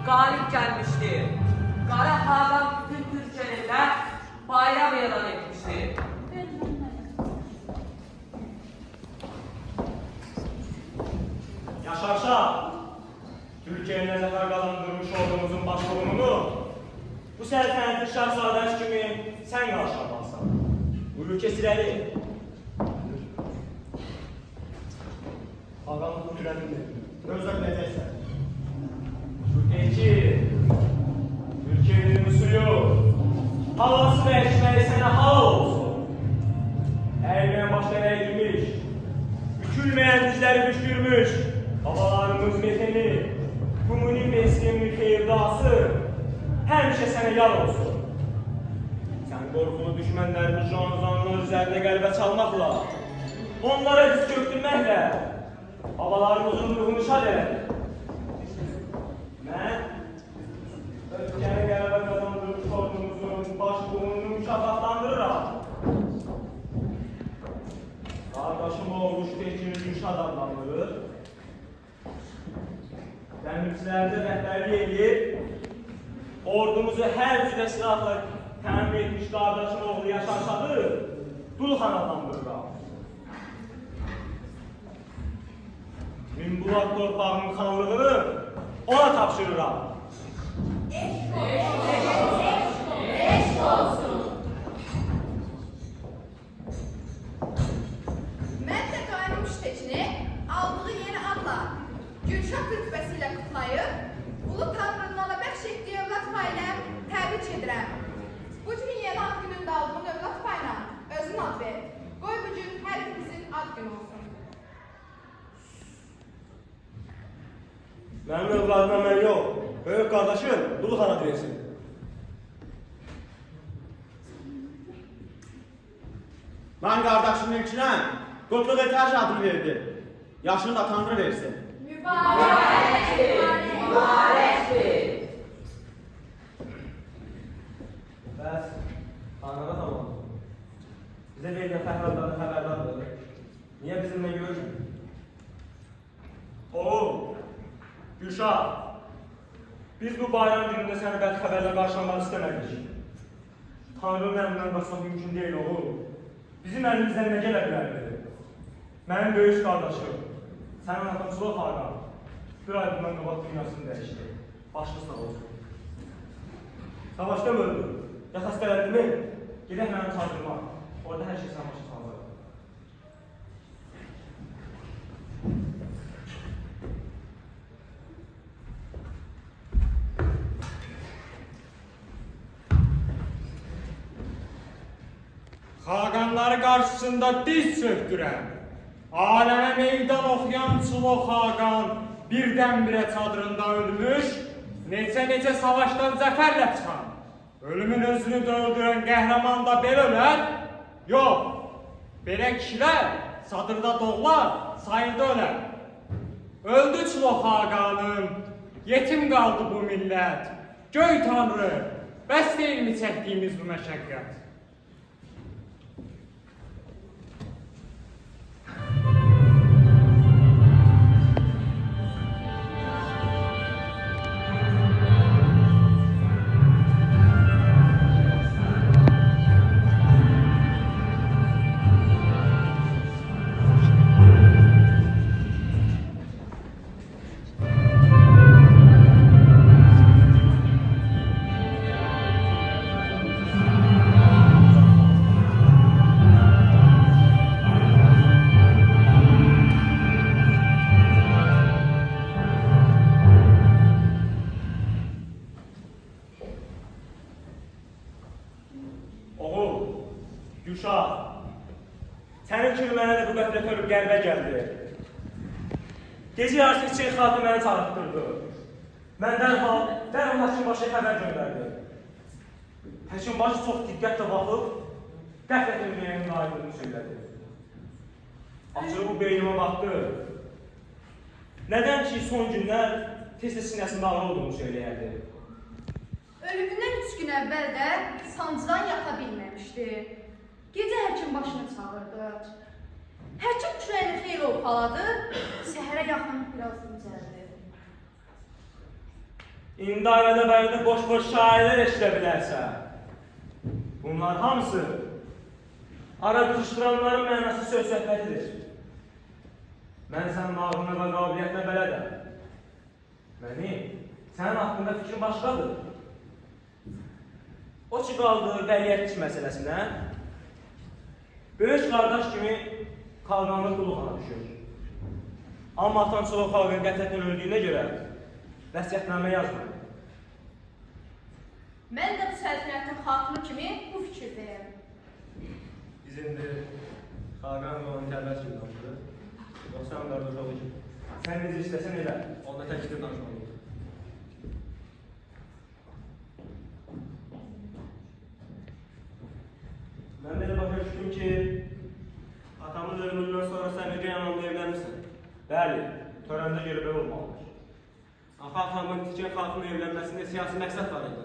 galip gelmiştir. Kara Hakan bütün Türkiye'de bayram elan etmiştir. Yaşarsa, Türkiye'nin zafer kazandırmış olduğumuzun başbuğunu bu səltənətin şahzadəsi kimi sən qarşı almalısan. Buyur kesirəli. Ağamın qüdrətini gözləyəcəksən. Şübhəki, Türkiye'nin suyu, havası və ekmeği sənə hal olsun. Əyilməyən başlara eğilmiş, bükülməyən dizləri bükürmüş, babalarımız meteni, Kumuni Mesleğinin xeyirdası, həmişə sənə yar olsun. Sən qorxulu düşmənlərini canlılar üzərində qəlbə çalmaqla, onlara diz çöktürməklə, babalarımızın ruhunu şad elədi. Mən, ötkəni qələbə qazandırmış ordumuzun başbuğunu mükafatlandırıram. Qardaşım Oğuz Tekin Gülşad adlanır. Dəmirçilərdə rəhbərlik edib, ordumuzu hər cürə silahla təmin etmiş qardaşın oğlu Yaşar Şadı Dulxan adlandırıram. Minbulaq torpağının xanlığını ona tapşırıram. Eşq olsun. Mən də qaynım Tekin'i aldığı yeni adla Gülşah rütbəsiyle kutlayıb, Ulu Tanrı'nın ona bəxş etdiyi övlad payıyla təbrik edirəm. Bu gün yeni ad günündə aldığın övlad payına özün ad ver. Qoy bu gün hər ikimizin ad günü olsun. Mənim övladıma mən yox, böyük qardaşım Dulxan ad versin. Mən qardaşımın ilkinə Qutluq Etaş adını verdi. Yaşını da Tanrı versin. Mübarəkdir. Bəs, anana tamam. Bizə verilən fəhradlardan xəbərdardır. Niyə bizimlə görüşmür? Oğul, Gülşah, biz bu bayram günündə səni bəd xəbərlə qarşılamaq istəmədik. Tanrı'nın əmrindən qaçmaq mümkün deyil oğul. Bizim əlimizdən nə gələ bilərdi? Mənim böyük qardaşım, sənin atımçılıq Hakan, bir ay bundan qabaq dünyasını dəyişdi. Başlı sağ olsun. Savaşda mı öldü? Ya xəstələndi mi? Gedək mənim çardırma. Orada hər şey sən başa salır. Xaqanları qarşısında diz çöktürən, aləmə meydan oxuyan Çuloq Xaqan birdən-birə çadırında ölmüş, necə savaşdan zəfərlə çıxan, ölümün özünü döldürən qəhrəman da belə ölər? Yox, belə kişilər çadırda doğlar, sayında ölər. Öldü Çuloq Xaqanım, yetim qaldı bu millət. Göy Tanrı, bəs deyilmi çəkdiyimiz bu məşəqqət? Gülşah, sənin kimi mənə də bu qəflət ölüb qəlbə gəldi. Gecə yarısı Çin xatı məni çağırtdırdı. Mən dərhal Həkimbaşıya xəbər göndərdi. Həkimbaşı çox diqqətlə baxıb, qəflət ölməyənin aydığını söylədi. Açığı bu beynimə baxdı. Nədən ki, son günlər tez-tez sinəsində ağrı olduğunu söyləyərdi. Ölümündən 3 gün əvvəl də sancıdan yata bilməmişdi. Gecə həkim başını çağırdı. Həkim kürəyini xeyli ovxaladı, səhərə yaxın biraz dincəldi. İndi arada bayırda boş şairlər eşidə bilərsən. Bunlar hamısı ara qızışdıranların mənası söz söhbətidir. Mən sənin ağlına və qabiliyyətinə bələdəm. Sənin haqqında fikrin başqadır. O ki qaldı vəliyyətçi məsələsinə, böyük qardaş kimi xalqanlıq qulluğuna düşür. Amma atan çoğu xalqın qətlətdən öldüyünə görə vəsiyyətnamə yazmır. Mən də bu səltənətin xatunu kimi bu fikirdəyəm. Bizimdir xalqan olan tərbəz kimi danışır. Yoxsa mən qardaş oğlu kimi. Sən necə istəsən elə, onda təkdir danışmalıyıq. Mən belə başa düşdüm ki, atamın ölümündən sonra sən Müge yanımda evlənirsən. Bəli, törəndə görə belə olmalıdır. Axı atamın tikən xalqının evlənməsində siyasi məqsəd var idi.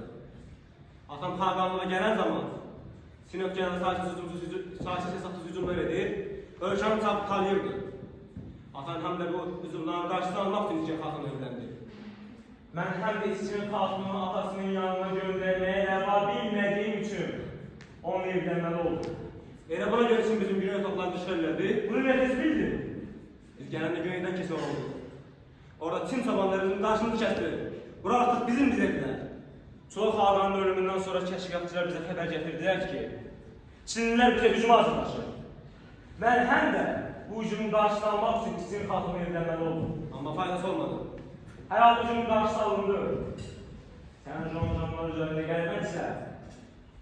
Atam xalqanlığa gələn zaman Sinop gələn sahəsi hesabsız hücumlar edir, ölkəni talayırdı. Atam həm də bu hücumların qarşısını almaq üçün tikən xalqını evləndi. Mən həm də İsmin xalqının atasının yanına göndərməyə rəva bilmədiyim üçün onun evlənməli oldu. Elə buna görə üçün bizim Güney toplarını işğallədi. Bunu nəfəs bildin? Biz gələndə Güneydən kesə oldu. Orada Çin çobanlarının qarşımızı kəsdi. Bura artıq bizim bizəklər. Çoğu xalqanın ölümündən sonra kəşfiyyatçılar bizə xəbər gətirdilər ki, Çinlilər bizə hücuma hazırlaşır. Mən həm də bu hücumun qarşısını almaq üçün İsmin xalqını evlənməli oldum. Amma faydası olmadı. Hər halda hücumun qarşısı alındı. Sənin jonjanlar üzərində gəlməksə,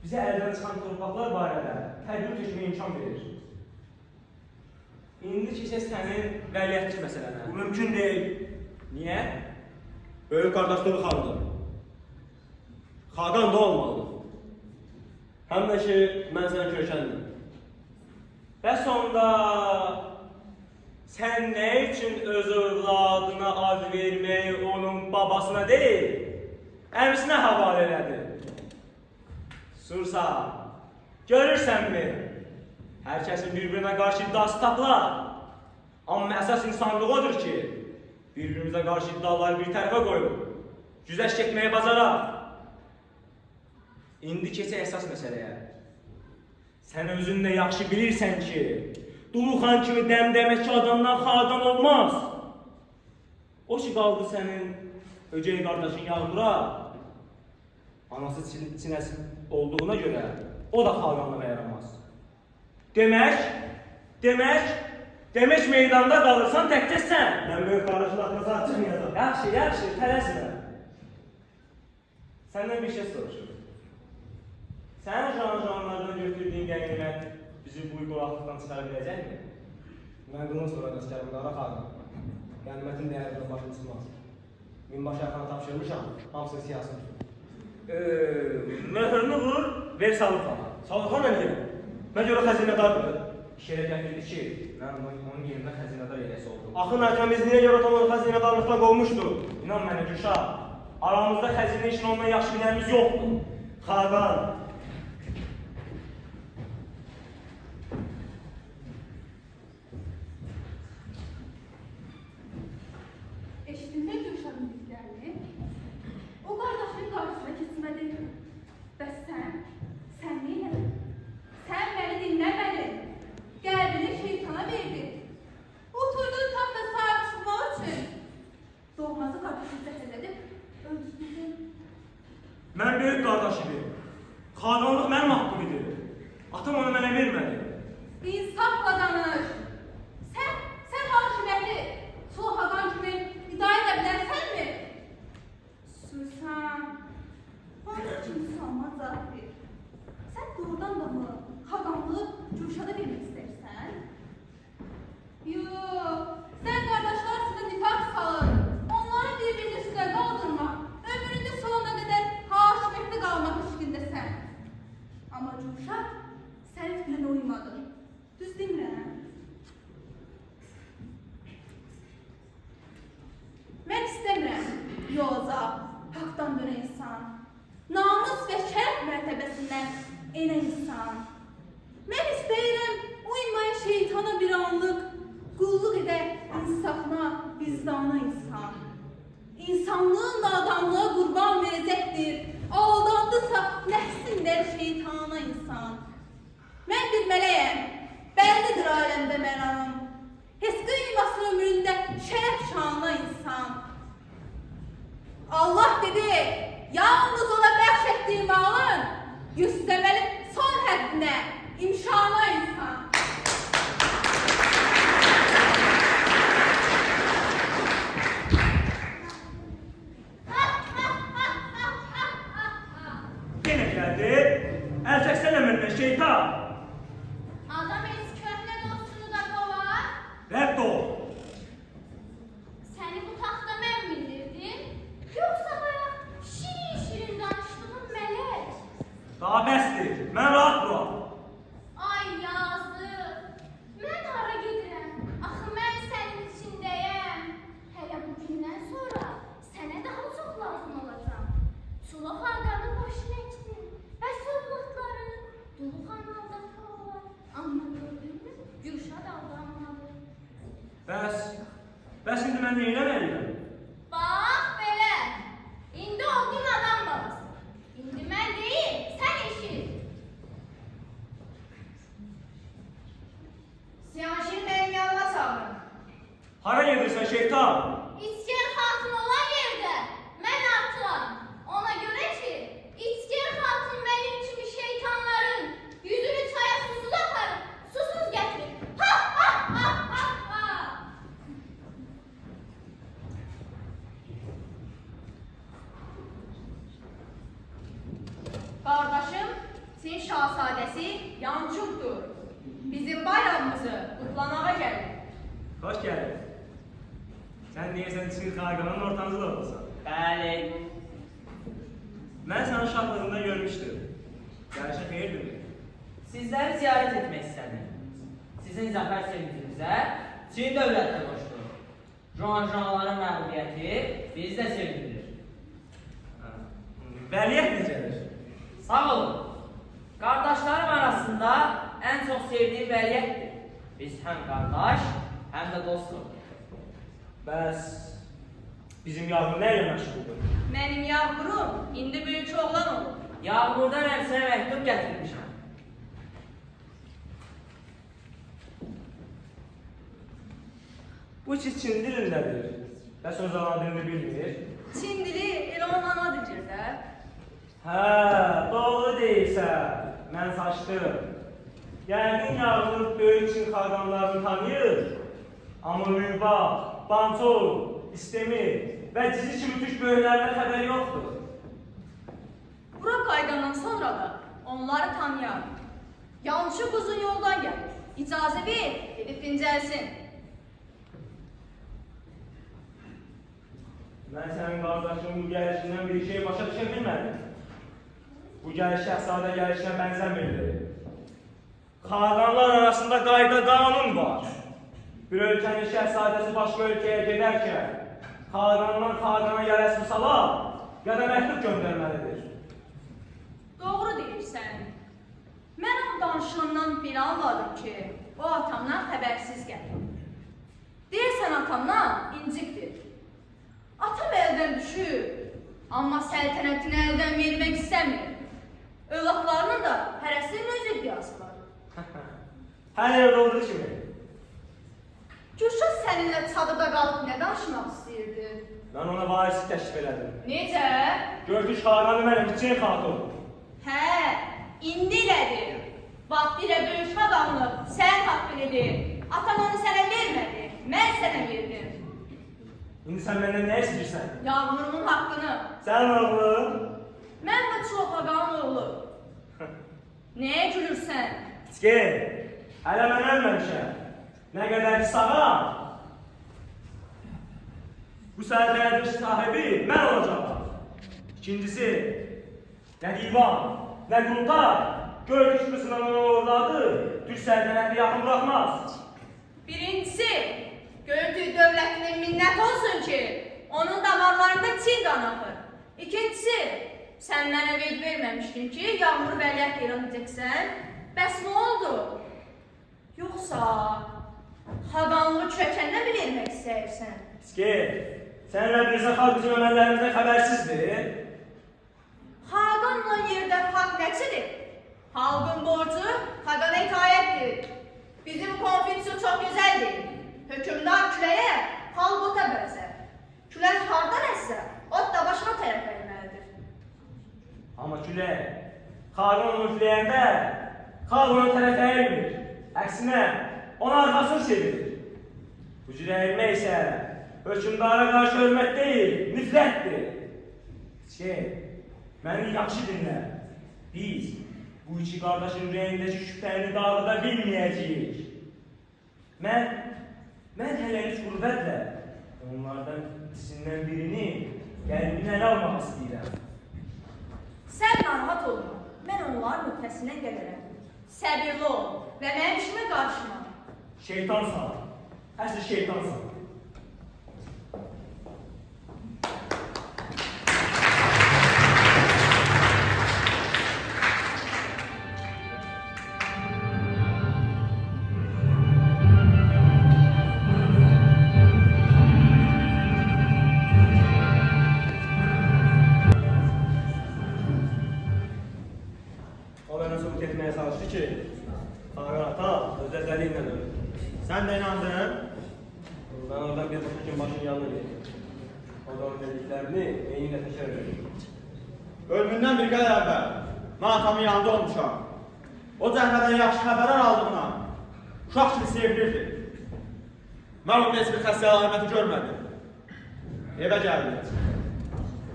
bizə əldən çıxan torpaqlar barədə tədbir keçməyə imkan verir. İndi keçək sənin vəliyyətçi məsələnə. Bu mümkün deyil. Niyə? Böyük qardaşlığı xalqdır. Xaqan da olmalıdır. Həm də ki, mən sənə kökəndim. Bəs onda sən nə üçün öz övladına ad verməyi onun babasına deyil, əmisinə havalə elədin? Sursa, görürsənmi? Hər kəsin bir-birinə qarşı iddiası tapılar. Amma əsas insanlıq odur ki, bir-birimizə qarşı iddiaları bir tərəfə qoyub, güzəşt etməyi bacaraq. İndi keçək əsas məsələyə. Sən özün də yaxşı bilirsən ki, Duluxan kimi dəmdəməki adamdan xaqan olmaz. O ki qaldı sənin öcəy qardaşın Yağmura, anası Çinəsi olduğuna görə o da xaqanlığa yaramaz. Demək meydanda qalırsan təkcə sən. Mən böyük qardaşın haqqında saat çıxmayacaq. Yaxşı, tələsmə. Səndən bir şey soruşurum. Sənin janlardan götürdüyün qənimət bizi bu quraqlıqdan çıxara biləcəkmi? Mən bunun sonra qəskərimlərə xalqım. Qənimətin dəyərindən başını çıxmaz. Minbaşı yaxana tapşırmışam, hamısını siyasi tutur. Möhrünü vur, ver Salıxana. Salıxan nə deyəm? Mən görə xəzinədardır. İş yerə gətirdi ki, mən onun yerində xəzinədar eləsi oldum. Axı nəkəmizliyə görə tam onu xəzinədarlıqdan qovmuşdu. İnan mənə Gülşah, aramızda xəzinə işini ondan yaxşı bilənimiz yoxdur. Xaqan. Eşitdin mi Gülşahın dediklərini? O qardaşının qarşısına keçmədi. Bəs sən neylədin? Sən məni dinləmədin. Qəlbini şeytana verdin. Oturdun taxta sahib çıxmaq üçün. Doğmazı qardaşını zəhərlədib öldürdün. Mən böyük qardaş idim. Xaqanlıq mənim haqqım idi. Atam onu mənə vermədi. İnsafla danış. Sən hakimiyyəti Sulu Xaqan kimi idarə edə bilərsənmi? Susan, onun kimi sualma cavab ver. Sən doğrudan da mı Xaqanlığı Gülşada vermək istərsən? Yox, sən qardaşlar arasında nifaq salır. Onları bir-birinin üstünə qaldırma. Ömrünün sonuna qədər hakimiyyətdə qalmaq fikrindəsən. Amma Gülşad sən fikrine uymadın. Düz demirəm. Mən istəmirəm yoza, haqdan dönə insan, namus və şərəf mərtəbəsindən enə insan. Mən istəyirəm uymaya şeytana bir anlıq, qulluq edə insafına, vicdana insan. İnsanlığın da adamlığa qurban verəcəkdir. Aldandısa nəfsində şeytana insan. Mən bir mələyəm, bəllidir aləmdə mənam. Heç qıymasın ömründə şərəf şanına insan. Allah dedi, yalnız ona bəxş etdiyi malın yüstəməli son həddinə, imşana insan. Yenə gəldi. Əl çəksənə məndən şeytan. Adam heç köhnə dostunu da qovar. Rədd ol. Səni bu taxta mən bildirdim. Yoxsa bayaq şirin-şirin danışdığın mələk. Daha bəsdir. Mən rahat duram. Ay yazıq. Mən hara gedirəm? Axı mən sənin içindəyəm. Hələ bugündən sonra sənə daha çox lazım olacam. Çulaq Hakanı boşuna əkdim. Və sövlətləri Dulu xan aldatı olar. Amma gördünmü? Gülşad aldanmadı. Bəs indi mən neyləməliyəm? Bax belə. İndi oldun adam babası. İndi mən deyil, sən eşit. Siyaşir mənim yanıma çağırın. Hara gedirsən şeytan? İçker xatun olan yerdə mən artıram. Ona görə ki, İçker xatun mənim kimi şeytanların yüzünü çaya susuz aparıb, susuz gətirib. Ha ha ha ha ha. Qardaşım, Çin şahzadəsi Yançukdur. Bizim bayramımızı qutlamağa gəlir. Xoş gəldin. Sən deyirsən Çin xalqının ortancıl olursan. Bəli. Mən səni şahlığında görmüşdüm. Gəlişə xeyirdir. Sizləri ziyarət etmək istədim. Sizin zəfər sevincinizə Çin dövləti qoşdu. Juanların məğlubiyyəti bizi də sevindirir. Vəliyyət necədir? Sağ olun. Qardaşlarım arasında ən çox sevdiyim vəliyyətdir. Biz həm qardaş, həm də dostuq. Bəs bizim yavrum nə ilə məşğuldur? Mənim yavrum indi böyük oğlan olur. Yağmurdan əmsinə məktub gətirmişəm. Bu ki Çin dilindədir. Və söz aladını bilmir. Çin dili elə onun ana dilidir də. Hə, doğru deyirsən. Mən saçdım. Yəqin yavrum böyük Çin xalqanlarını tanıyır. Amma Rüba, Bantou, İstemi və Cizi kimi türk böyüklərdən xəbəri yoxdur. Bura qaydandan sonra da onları tanıyar. Yançıq uzun yoldan gəlir. İcazə ver, gedib dincəlsin. Mən sənin qardaşının bu gəlişindən bir şey başa düşə bilmədim. Bu gəliş şəhzadə gəlişinə bənzəmirdi. Xalqanlar arasında qayda qanun var. Bir ölkənin şəhzadəsi başqa ölkəyə gedərkən xalqandan xalqana ya rəsmi salar, ya da məktub göndərməlidir. Doğru deyirsən. Mən o danışığından belə anladım ki, o atamdan xəbərsiz gəlir. Deyirsən atamdan incikdir. Atam əldən düşür, amma səltənətini əldən vermək istəmir. Övladlarının da hərəsinin öz iddiası var. Hər yerdə olduğu kimi. Gülşah səninlə çadırda qalıb nə danışmaq istəyirdi? Mən ona varisi təşrif elədim. Necə? Gördük xalqanı mənim Çin xatun. Hə, indi elədir. Bax, birə böyük adamlı sən haqqın edir. Atam onu sənə vermədi, mən sənə verdim. İndi sən məndən nə istəyirsən? Yağmurumun haqqını. Sən oğlum. Mən də çox ağanın oğlu. Nəyə gülürsən? İçki, hələ mən ölməmişəm. Nə qədər ki sağam, bu səltənətin sahibi mən olacağım. İkincisi, nə divan, nə qultar, gördük qısından onu uğurladı, Türk səltənəti yaxın buraxmaz. Birincisi, gördüyü dövlətinin minnət olsun ki, onun damarlarında Çin qanı axır. İkincisi, sən mənə vəd verməmişdin ki, yağmur vəliyyət elan edəcəksən. Bəs nə oldu? Yoxsa xaqanlığı kökəndən mi vermək istəyirsən? İçki, Sən elə bilirsən xalq bizim əməllərimizdən xəbərsizdir? Xaqanla yerdə xalq nəçidir? Xalqın borcu xaqana itaətdir. Bizim konfitsion çox gözəldir. Hökümdar küləyə, xalq ota bənzər. Külək hardan əssə, ot da başına tərəf əyməlidir. Amma külək, xalqın onu üfləyəndə, xalq ona tərəf əyilmir. Əksinə, ona arxasını çevirir. Bu cür əyilmək isə hökümdara qarşı hörmət deyil, nifrətdir. Məni yaxşı dinlə. Biz bu iki qardaşın ürəyindəki şübhəni dağıda bilməyəcəyik. Mən hələ heç qüvvətlə onlardan ikisindən birini qəlbinə ələ almaq istəyirəm. Sən narahat olma, mən onların ötəsindən gələrəm. Səbirli ol və mənim işimə qarışma. Şeytansan, əsl şeytansan. O mənə sübut etməyə çalışdı ki, Xaqan ata öz əzəli ilə ölür. Sən də inandın? Ben oradan bir bakışın başının yanına geldim. O da onun dediklerini eyniyle tekrar ediyorum. Ölümündən bir qədər əvvəl mən atamın yanında olmuşam. O cəhmədən yaxşı xəbərlər aldığına uşaq kimi sevilirdi. Mən onun heç bir xəstə əlaməti görmədim. Evə gəldi.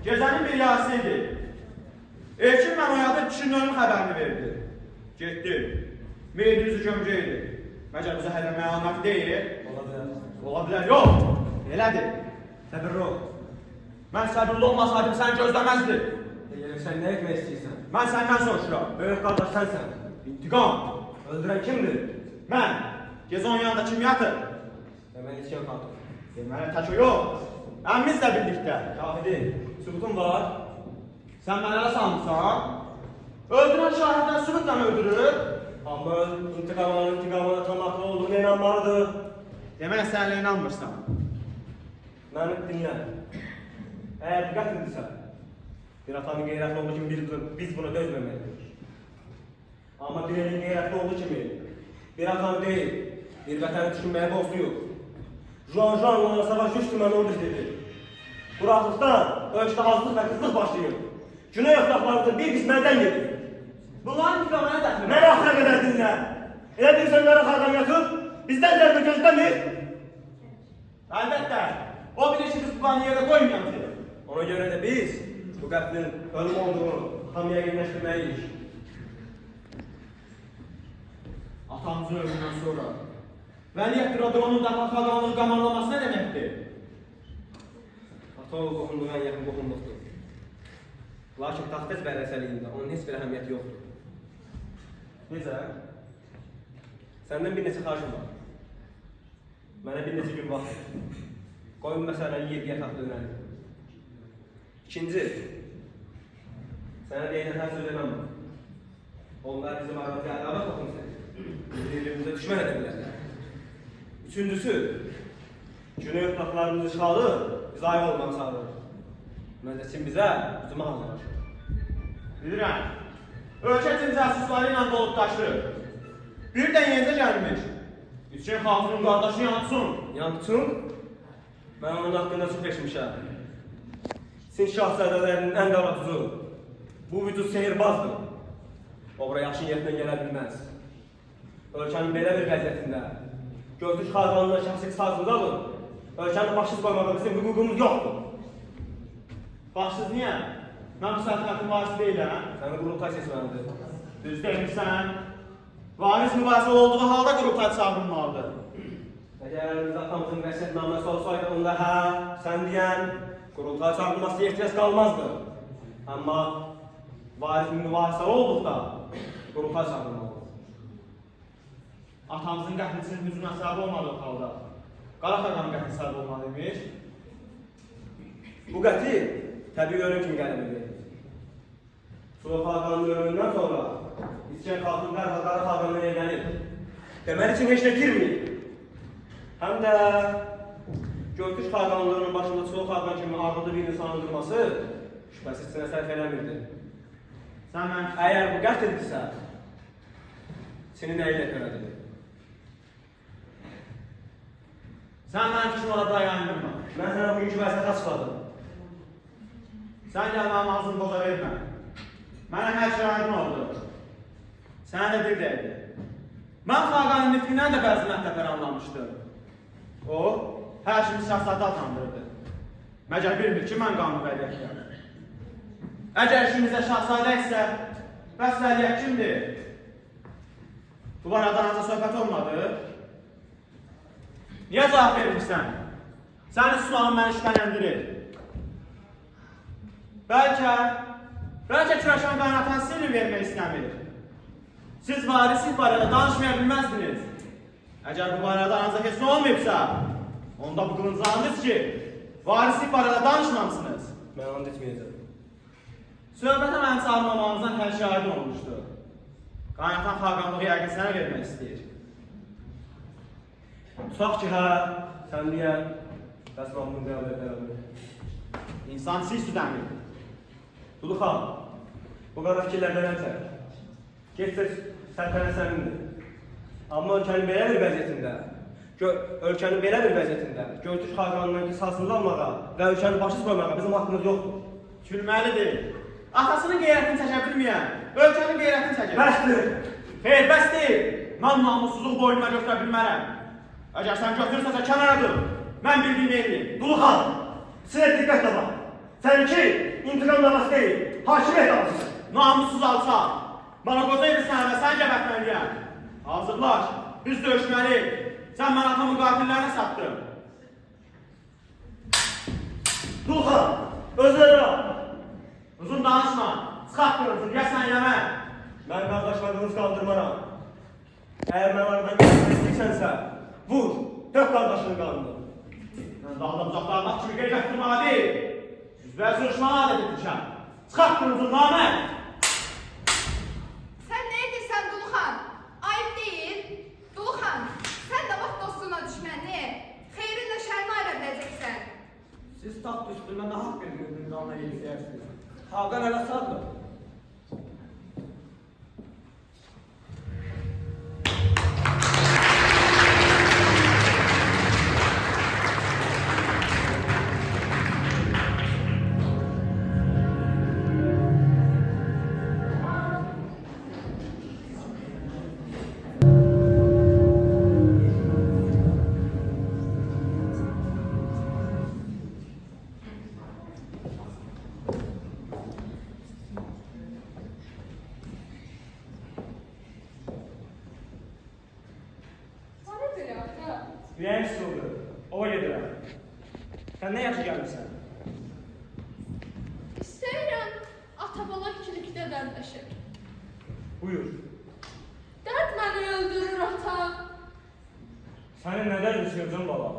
Gecənin bir yarısı idi. Elçin mən oyadıb kişinin ölüm xəbərini verdi. Getdi. Meydinizi gömcəydi. Məcər bizə hələ məlumat deyil. Ola bilər, yox. Elədir. Səbirli ol. Mən səbirli olmasaydım sən gözləməzdi. Sen ne etmek istiyorsan? Mən səndən soruşuram. Böyük kardeş sensen. İntiqam. Öldüren kimdir? Mən. Gecə onun yanında kim yatır? Hemen içe kaldım. Deməli tək o yox. Əmmizlə birlikdə. Şahidin, sübutun var. Sən mənə nə sanırsan? Öldürən şahiddən sübutla öldürür. Ama intikamına tam haklı olduğuna inanmalıdır. Demək sənlə inanmırsan. Məni dinle. Eğer dikkat edirsən, bir atanın qeyrətli olduğu kimi biz buna dözməməliyik. Amma bir elin qeyrətli olduğu kimi bir atanı deyil, bir vətəni düşünməyə borcluyuq. Juan savaş üç tümən ordu dedi. Quraqlıqdan ölçüdə azlıq və qızlıq başlayır. Güney otlaqlarımızın bir qisməndən gedir. Bunların intiqamına dəxli. Məni axıra qədər dinlə. Elə deyirsən mənə xaqan yatır, bizdən cərbə gözləmir. Əlbəttə. O bilir ki, biz bu qanı yerdə qoymayacaq. Ona görə də biz bu qətlin ölüm olduğunu tam yəqinləşdirməliyik. Atamızın ölümündən sonra Vəliyyət Radronun daha xaqanlığı qamarlaması nə deməkdir? Ata oğul qohumluğu ən yaxın qohumluqdur. Lakin taxtəz vərəsəliyində onun heç bir əhəmiyyəti yoxdur. Necə? Səndən bir neçə xarjım var. Mənə bir neçə gün vaxt. Qoy bu məsələni yediyə taxta öyrənim. İkinci, sənə deyilən hər söz eləməm. Onlar bizim aramızda ədavət toxunsun. Bir-birimizə düşmən edə bilərlər. Üçüncüsü, güney otlaqlarımızın işğalı bizə ayıq olmaq sağlayır. Məncəsin bizə üzümə hazırlaşır. Bilirəm. Ölkə cəsusları ilə dolub daşır. Bir də yenicə gəlmiş. İçin xalqının qardaşı yansın. Yansın, mən onun haqqında çox eşmişəm. Sin şahzadələrinin ən qaraduzu. Bu vücud sehirbazdır. Obra yaxşı yerindən gələ bilməz. Ölkənin belə bir vəziyyətində Gördük xalqanına şəxsi qısasında alın. Ölkəni başsız qoymağa bizim hüququmuz yoxdur. Başsız niyə? Mən bu səltənətin varisi deyiləm. Səni qurultay seçməlidir. Düz demişsən. Varis mübahisə olduğu halda qurultay çağırılmalıdır. Əgər əlimizdə atamızın vəsiyyətnaməsi olsaydı, onda hə, sən deyən, qurultay çağırılmasına ehtiyac qalmazdı. Amma varis mübahisə olduqda qurultay çağırılmalıdır. Atamızın qətlisinin hücum əsəbi olmadığı halda Qaraxaqanın qətli səbəbi olmalıymış. Bu qətil təbii ölüm kimi qələbədir. Sulu xalqanın ölümündən sonra İskən xalqın dərhal Qara xalqandan evlənib. Deməli üçün heç nə girməyib. Həm də Göytüş xaqanlığının başında çoğu xaqan kimi ağırlığı bir insanın durması şübhəsiz sinə sərf eləmirdi. Sən mən Əgər bu qətldirsə, seni nə ilə törədilir? Sən mənim fikrimi ola bura yayındırma. Mən sənə bugünkü vəsətə çıxadım. Sən gəl mənim ağzımı boza vermə. Mənə hər şey aydın oldu. Sənə də bir deyildi. Mən Xaqanın nitqindən də bəzi mətləblər anlamışdım. O, hər şeyini şahzadə adlandırırdı. Məgər bilmir ki, mən qanun vəliyyətiyəm. Əgər işimizdə şahzadə isə, bəs vəliyyət kimdir? Bu barədə aranızda söhbət olmadı. Niyə cavab vermirsən? Sənin sualın məni şübhələndirir. Bəlkə kürəşən qaynatan sirri vermək istəmir. Siz varislik barədə danışmaya bilməzdiniz. Əgər bu barədə aranızda heç nə olmayıbsa, onda bu qılıncağınız ki, varislik barədə danışmamısınız. Mən onu etməyəcəm. Söhbətə mənim çağırmamağınızdan hər şey aydın olmuşdu. Qaynatan xaqanlığı yəqin sənə vermək istəyir. Tutaq ki, hə, sən deyən, bəs mən bunu qəbul edərəm. İnsan siz südəmir. Dulu xan, bu qara fikirlərdən ən çək. Getsə sərtənə sənindir. Amma ölkənin belə bir vəziyyətində, Göytüş xaqanından qisasını almağa və ölkəni başsız qoymağa bizim haqqımız yoxdur. Gülməlidir. Atasının qeyrətini çəkə bilməyən, ölkənin qeyrətini çəkir. Bəsdir! Xeyr, bəs deyil. Mən namussuzluq boynuma götürə bilmərəm. Əgər sən götürürsənsə kənara dur. Mən bildiyimi eləyim. Dulu xan, sizə diqqətlə bax. Səninki intiqam davası deyil, hakimiyyət davasıdır. Namussuz alçaq. Bana qoca edirsən və sən gəbətməliyəm. Hazırlaş, biz döyüşməliyik. Sən mən atamın qatillərini satdın. Dulu xan, özləri al. Uzun danışma. Çıxart qırılsın, yəsən yəmə. Mən qardaşlarınız qaldırmaram. Əgər mən aradan gəlmək istəyirsənsə, vur, dök qardaşının qanını. Mən daha da uzaqlarmaq kimi qeyrət durmağa deyil. Üzbəyə sürüşməyə adət etmişəm. Çıxart qırılsın, namərd. Sən nə edirsən Duluxan? Ayıb deyil. Duluxan, sən də vaxt dostuna düşməni. Xeyrinlə şərini ayıra biləcəksən. Siz taxt üstündə nə haqq edin qanına yedisəyirsiniz? Xaqan hələ sağdır. Ürəyim sıxıldı, ova gedirəm. Sən nə yaxşı gəlmirsən? İstəyirəm ata-bala ikilikdə dərdləşək. Buyur. Dərd məni öldürür ata. Sənin nələr düşünəcəm baba?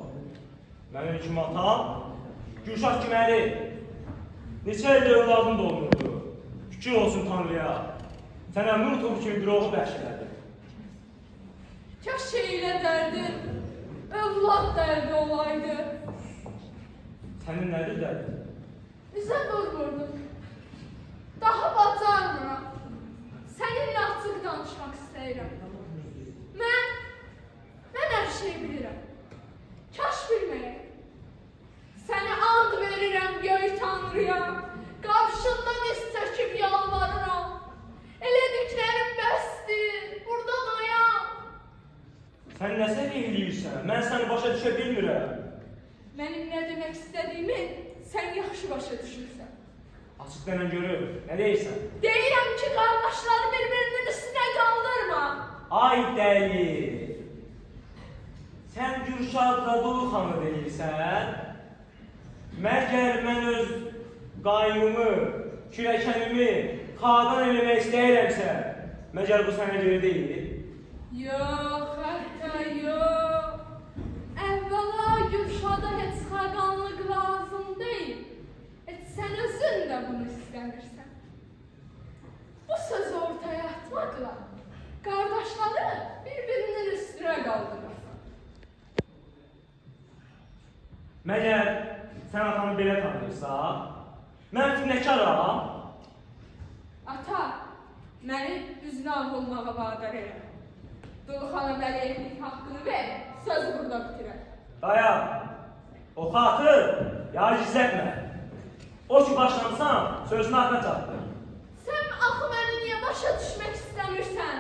Mənim kim atam? Gülşah Kiməli. Neçə ildə övladın da olmurdu. Şükür olsun Tanrıya. Sənə Murtov kimi bir oğul bəxş elədi. Kaş şeylə dərdin, övlad dərdi olaydı. Sənin nədir dərdin? Bizə vurmurdun. Daha bacarmıram. Səninlə açıq danışmaq istəyirəm. Mən hər şey bilirəm. Kaş bilməyəm. Səni and verirəm göy Tanrıya. Qarşında diz çəkib yalvarıram. Elədiklərim bəsdir, burada dayan. Sən nə səviyyəliyirsən? Mən səni başa düşə bilmirəm. Mənim nə demək istədiyimi sən yaxşı başa düşürsən. Açıq denən görür, nə deyirsən? Deyirəm ki, qardaşları bir-birinin üstünə qaldırma. Ay dəli! Sən Gürşadla Dulu xanı deyirsən? Məgər mən öz qaynımı, kürəkənimi xadan eləmək istəyirəmsə, məgər bu sənə görə deyil? Yox, hətta yox. Əvvəla Gürşada heç xaqanlıq lazım deyil. Heç sən özün də bunu istəmirsən. Bu sözü ortaya atmaqla qardaşları bir-birinin üstünə qaldırırsan. Məyər sən atamı belə tanıyırsan? Mən fitnəkaram. Ata, məni üzünə ağ olmağa vadar elə. Dolu xana vəliyetlik haqqını ver, sözü burada bitirər. Dayan. O xatır, ya gizlətmə. O ki başlamısan, sözünü ardına çatdır. Sən axı məni niyə başa düşmək istəmirsən?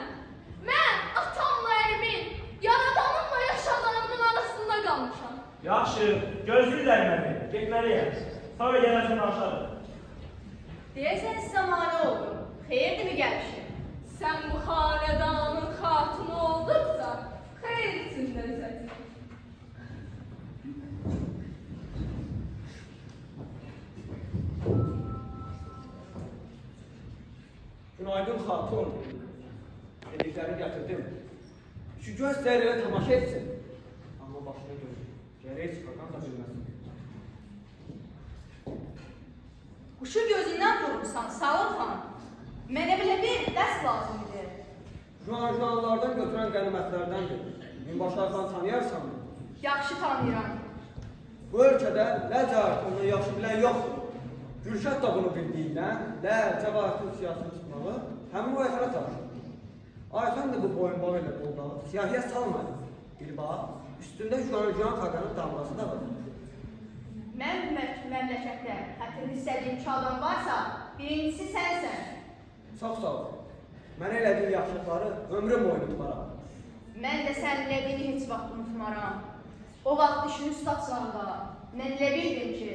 Mən atamla əlimin, yaradanımla yaşadanımın arasında qalmışam. Yaxşı, gözlüklər məni, getməliyəm. Sonra gələrsən aşağı. Deyəsən sizə mane oldum. Xeyirdir mi gəlişim? Sən bu xanedanın xatunu olduqca xeyir içində üzəsin. Günaydın xatun. Dediklərini gətirdim. Şu göz dərilə tamaşa etsin. Amma başına görür. Gərək çıxardan da bilməsin. Quşu gözündən vurmuşsan, Sağol xanım. Mənə belə bir dəst lazımdır. Jurnallardan götürən qənimətlərdəndir. Minbaşar xan tanıyarsan mı? Yaxşı tanıyıram. Bu ölkədə nə cəhətini yaxşı bilən yoxdur. Gürşad da bunu bildiyindən, cəvahirin siyasını tutmalı, həmin o Ayxana tanışır. Ayxan da bu boyunbağı ilə doldalı, siyahıya salmadı. Bir bax, üstündə Juan Xaqanın damlası da var. Mən bu məmləkətdə xətrini istədiyim iki adam varsa, birincisi sənsən. Çox sağ ol. Mənə elədiyin yaxşılıqları ömrüm boyu unutmaram. Mən də sənin elədiyini heç vaxt unutmaram. O vaxt işini ustaçlarla, mən elə bildim ki,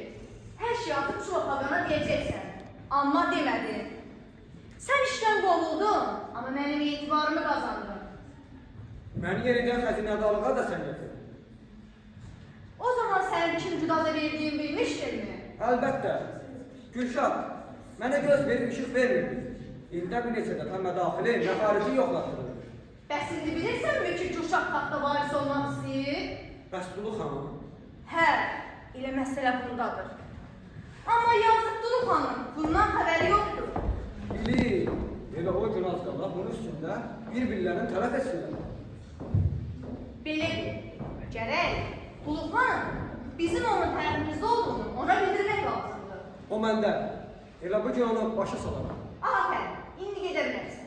hər şey atıb çox adana deyəcəksən. Amma demədin. Sən işdən qovuldun, amma mənim etibarımı qazandın. Məni yenidən xəzinədarlığa da sən getirdin. O zaman sənin kim cüdaza verdiyini bilmişdinmi? Əlbəttə. Gülşad, mənə göz verib işıq vermirdi. İldə bir neçə dəfə mədaxili, məxarici yoxlatdırır. Bəs indi bilirsənmi ki, Gülşad taxta varis olmaq istəyir? Bəs Dulu xanım? Hə, elə məsələ bundadır. Amma yazıq Dulu xanım, bundan xəbəri yoxdur. Bilir, elə o gün az qala bunun üstündə bir-birlərini tələf etsinlər. Belədir, gərək Dulu xanım bizim onun tərəfimizdə olduğunu ona bildirmək lazımdır. O məndə, elə bu gün onu başa salaram. Afərin, indi gedə bilərsən.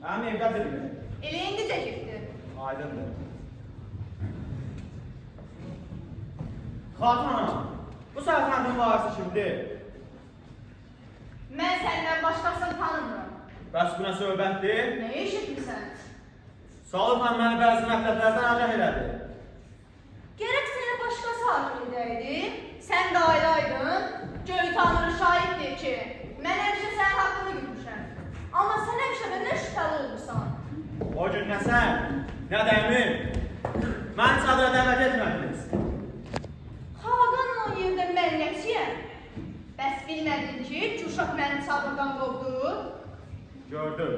Mənim evdədirmi? Elə indicə getdi. Aydındır. Xatun ana, bu səltənətin varisi kimdir? Mən səndən başqasını tanımıram. Bəs bu nə söhbətdir? Nəyə eşitmirsən? Salih xan məni bəzi mətləblərdən agah elədi. Gərək sənə başqası hakim edəydi. Sən də aylaydın. Göy tanrı şahiddir ki, mən həmişə sənin haqqını gütmüşəm. Amma sən həmişə məndən şübhəli olmuşsan. O gün nə sən, nə də əmim. Məni çadıra dəvət etmədiniz. Xaqanın o yerdə mən nəçiyəm? Bəs bilmədin ki, Gülşad məni çadırdan qovdu? Gördüm.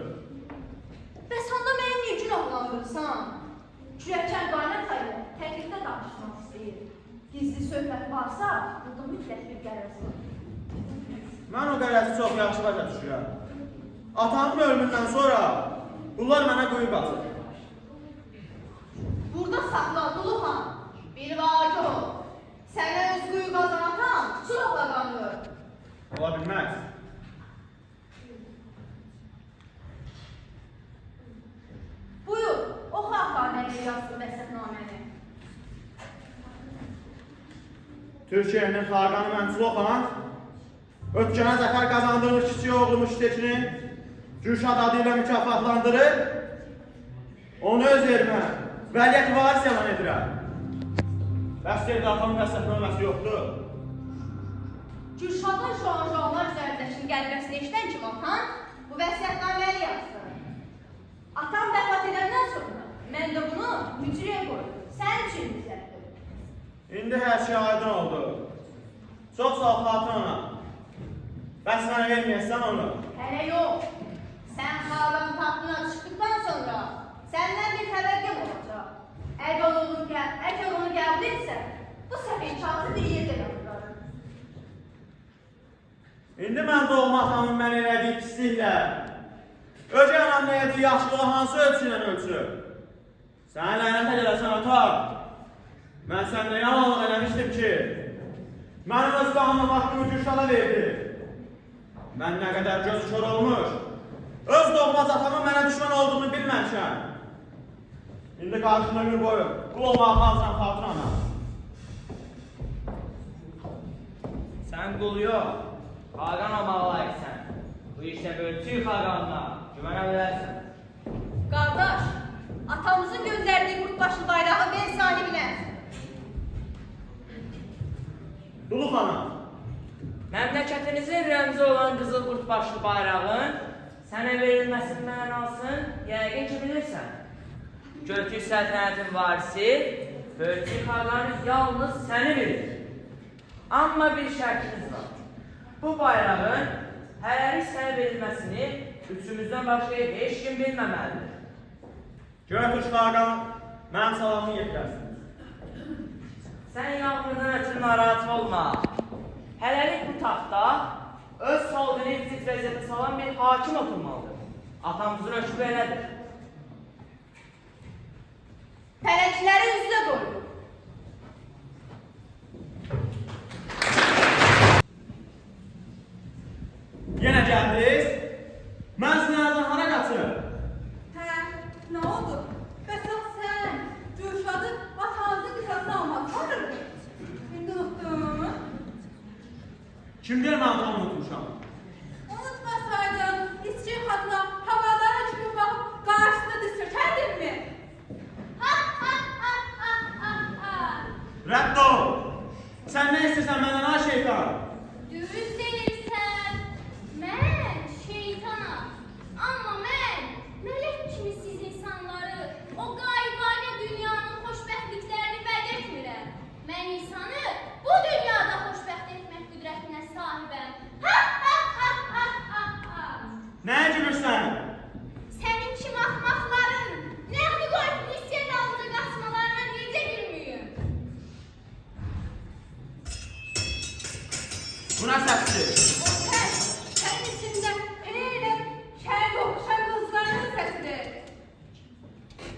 Bəs onda məni niyə günahlandırırsan? Kürəkən qaynata ilə təklikdə danışmaq istəyir. Gizli söhbət varsa, burada mütləq bir qərəz var. Mən o qərəzi çox yaxşı başa düşürəm. Atamın ölümündən sonra bunlar mənə quyu qazır. Burada saxla Dulu xan, bir vacı ol. Sənə öz quyu qazan atan çuloqla qanır. Ola bilməz. Buyur, oxu Xaqanəyə yazdığı vəsiyyətnaməni. Türkiyənin Xaqanı Mənsuloxan ötkənə zəfər qazandırmış kiçik oğlu Müştekini Gülşad adı ilə mükafatlandırır. Onu öz elimə vəliyyət varis yalan edirəm. Bəs yerdə atamın vəsiyyətnaməsi yoxdur. Gülşadın Juanlar üzərindəki qəlbəsini eşidən kim atan bu vəsiyyətnaməyi yazdı. Atam vəfat edəndən sonra mən də bunu mücrüyə qoydum. Sənin üçün düzəltdim. İndi hər şey aydın oldu. Çox sağ ol Xatun ana. Bəs mənə verməyəsən onu. Hələ yox. Sən xalqın taxtına çıxdıqdan sonra səndən bir təvəqqəm olacaq. Əgər onu qəbul etsən, bu səfih kağızı bir yerdə yapılarım. İndi mən doğma atamın mən elədiyi pisliklə, öcə anam nə elədiyi yaxşılığı hansı ölçüylə ölçü? Sən lənətə gələsən ata. Mən səndə yalanlıq eləmişdim ki, mənim öz qanunum haqqımı Gülşada verdi. Mən nə qədər gözü kör olmuş, öz doğmaz atamın mənə düşman olduğunu bilməmişəm. İndi qarşında gün boyu, qul olmağa hazıram Xatun ana. Sən qul yox, Xaqan olmağa layiqsən. Bu işdə bölçük Xaqanına güvənə bilərsən. Qardaş, atamızın göndərdiyi qurtbaşlı bayrağı ver sahibinə. Dulu xana, Məmləkətinizin rəmzi olan qızıl qurtbaşlı bayrağın sənə verilməsinin mənasını yəqin ki bilirsən. Göltük səltənətin varisi Bölçük Xaqan yalnız səni bilir. Amma bir şərtiniz var. Bu bayrağın hələlik sənə verilməsini üçümüzdən başqa heç kim bilməməlidir. Göytürk Xaqan, mənim salamını yetirərsin. Sən yağmurdan ötürü narahat olma. Hələlik bu taxtda öz salgını ifrit vəziyyətə salan bir hakim oturmalıdır. Atamızın hökmü elədir. Tələkləri üzlə qoyur. Yenə gəldiniz? Mən sinərdən hara qaçır? Hə, nə oldu? Bəs sən Gülşadı atanızın qısasını almaq sanırdın? İndi unutdun. Kim deyir mən atamı unutmuşam? Unutmasaydın, İsçin xatına havadara çıxıb baxıb qarşısında diz çökərdinmi? Ha ha ha ha ha ha. Rədd ol! Sən nə istəyirsən məndən ha şeytan? Düz deyirsən. Mən şeytanam. Amma mən mələk kimi siz insanları, o qaybane dünyanın xoşbəxtliklərini vəd etmirəm. Mən insanı bu dünyada xoşbəxt etmək qüdrətinə sahibəm. Ha ha ha ha ha ha. Nəyə gülürsən? Sənin kimi axmaqların nəğdi qoyub nisyə dalınca qaçmalarına necə gülmüyüm? Bu nə səsdir? O səs, sənin içində elə şər yoxuşan qızlarının səsidir.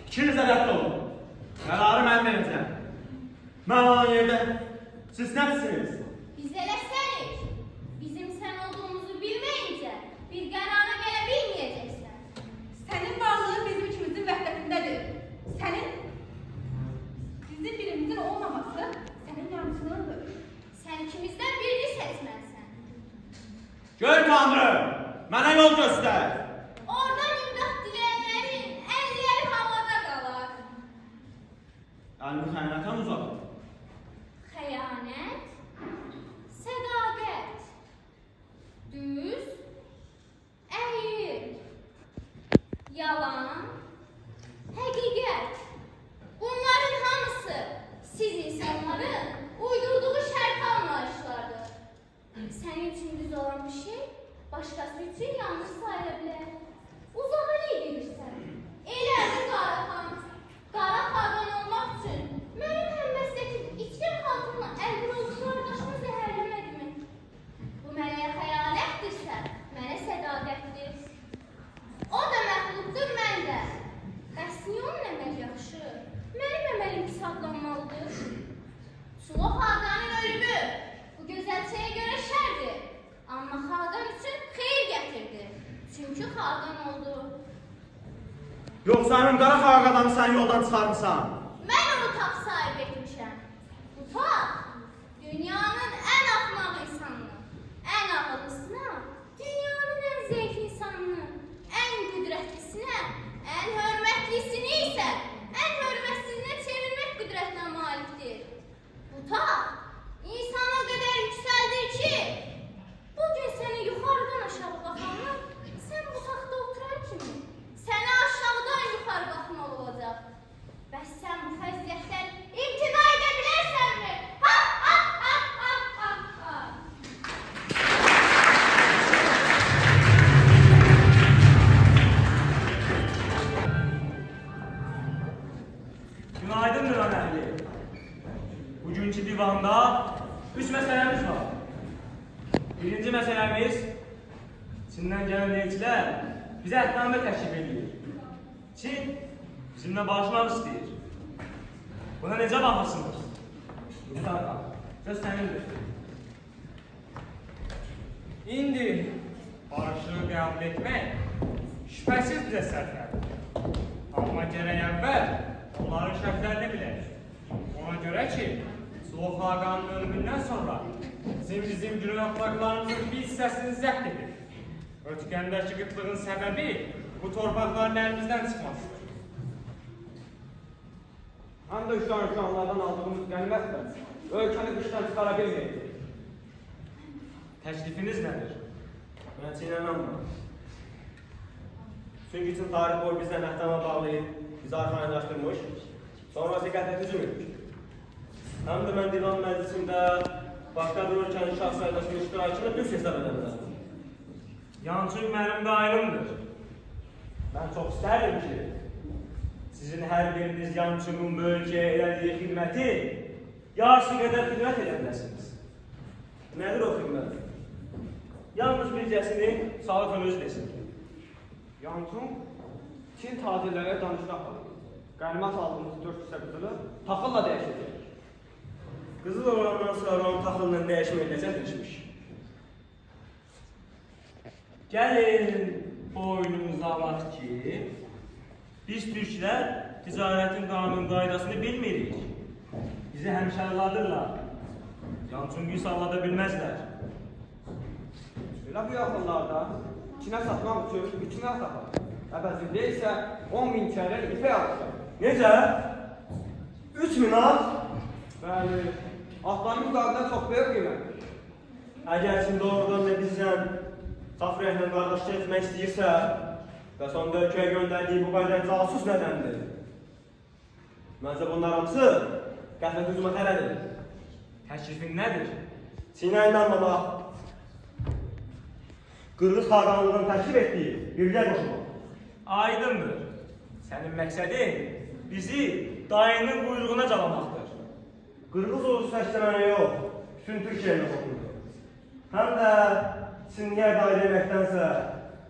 İkiniz də rədd olun. Qərarı mən verəcəm. Mən olan yerdə siz nəsiniz? Biz eləsənik, bizim sən olduğumuzu bilməyincə bir qərara gələ bilməyəcəksən. Sənin varlığın bizim ikimizin vəhdətindədir. Sənin bizim birimizin olmaması sənin yanlışlığındır. Sən ikimizdən birini seçməlisən. Gör Tanrı, mənə yol göstər. Oradan imdad diləyənlərin əlləri havada qalar. Əlimi xəyanətən uzaq. Xəyanət, sədaqət, düz, əyri, yalan, həqiqət. Bunların hamısı siz insanların uydurduğu şərt anlayışlardır. Sənin üçün düz olan bir şey, başqası üçün yanlış sayıla bilər. Uzağa ne gedirsən? Elə bu Qaraxan, Qara Xaqan olmaq üçün mənim həmməzdəki içkin xalqımla əlbir olduğu qardaşımı zəhərləmədimi? Bu mənə xəyanətdirsə, mənə sədaqətdir. O da məxluqdur, mən də. Bəs niyə onun əməl yaxşı? Mənim əməlim pis adlanmalıdır. Sulu Xaqanın ölümü bu gözəlçəyə görə şərdir. Amma Xaqan üçün xeyir gətirdi. Çünki Xaqan oldu. Yoxsa mənim qara xaqadanı sən yoldan çıxarmısan. Mən onu taxt sahib etmişəm. Bu taxt dünyanın ən axmaq insanını, ən ağıllısına, dünyanın ən zəif insanını, ən qüdrətlisinə, ən hörmətlisini isə ən hörmətsizine çevirmək qüdrətinə malikdir. Bu taxt insana qədər yüksəldir ki, bugün səni yuxarıdan aşağı baxanlar, sən bu taxtda oturan kimi səni aşağıdan yuxarı baxmalı olacaq. Bəs sən bu fəziyyətdən imtina edə bilərsənmi? Ha ha ha ha ha ha. Günaydın Nurhan əhli. Bugünkü divanda 3 məsələmiz var. Birinci məsələmiz Çindən gələn elçilər bizə əhdnamə təklif edir. Çin bizimlə barışmaq istəyir. Buna necə baxırsınız? Hakan, söz sənindir. İndi barışığı qəbul etmək şübhəsiz bizə sərfədir. Amma gərək əvvəl onların şərtlərini bilək. Ona görə ki, Soğuk Hakan'ın ölümündən sonra bizim günün axlaqlarımızın bir hissəsini zəbt edir. Ötkəndəki qıtlığın səbəbi bu torpaqların əlimizdən çıxmasıdır. Həm də uşaqlardan aldığımız qənimətlə ölkəni qışdan çıxara bilməyəcək. Təklifiniz nədir? Mən çiğnənəməm. Çünki Çin tarix boyu bizdən əhdama bağlayıb, bizi arxayınlaşdırmış, sonrası qətlə hücum etmiş. Həm də mən divan məclisində başqa bir ölkənin şah sayıdasının iştirakını düz hesab edəmirəm. Yançın mənim qaynımdır. Mən çox istərdim ki, sizin hər biriniz Yançının bu ölkəyə elədiyi xidməti yarısı qədər xidmət edəməsiniz. Nədir o xidmət? Yalnız bircəsini Salih özü desin. Yançun, Çin tacirlərə danışıq aparır. Qənimət aldığımız 4 hissə qızılı taxılla dəyişəcək. Qızıl olandan sonra onun taxılla dəyişmək necədirmiş? Gəlin boynumuza alaq ki, biz türklər ticarətin qanun qaydasını bilmirik. Bizi həmişə alladırlar. Yançun bir sallada bilməzlər. Belə bu yaxınlarda Çinə satmaq üçün biçimə tapar. Əvəzində isə 10.000 çəyrək ipək alacaq. Necə? 3000 al? Bəli, atların müqabilindən çox böyük qiymət. Əgər Çin doğrudan da bizdən Safriyyə qardaşlıq etmək istəyirsə, və sonda ölkəyə göndərdiyi bu qədər casus nədəndir? Məncə bunlar hamısı qətlə hücuma tələdir. Təklifin nədir? Çinə inanmamaq. Qırğız xaqanlığının təklif etdiyi birgə qoşulmaq. Aydındır. Sənin məqsədin bizi dayının quyruğuna calamaqdır. Qırğız ordusu təşləmənə yox, bütün Türkiyəyə qoşulur. Həm də Çinliyə dair deməkdənsə,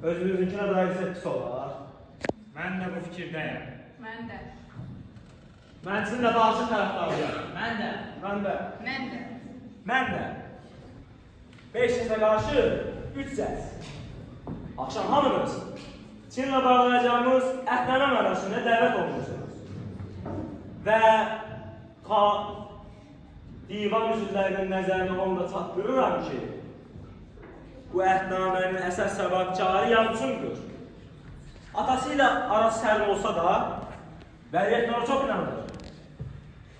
özümüzünkinə dair isə pis olar. Mən də bu fikirdəyəm. Mən də. Mən sizinlə barışıq tərəfdarıyam. Mən də. Mən də. Mən də. Mən də. 5 səsə qarşı 3 səs. Axşam hamınız Çinlə bağlayacağımız əhdnamə mərasımına dəvət olunursunuz. Və divan üzvlərinin nəzərinə onu da çatdırıram ki, bu əhdnamənin əsas səbəbkarı Yançundur. Atası ilə arası sərin olsa da, vəliyyətlə o çox inanır.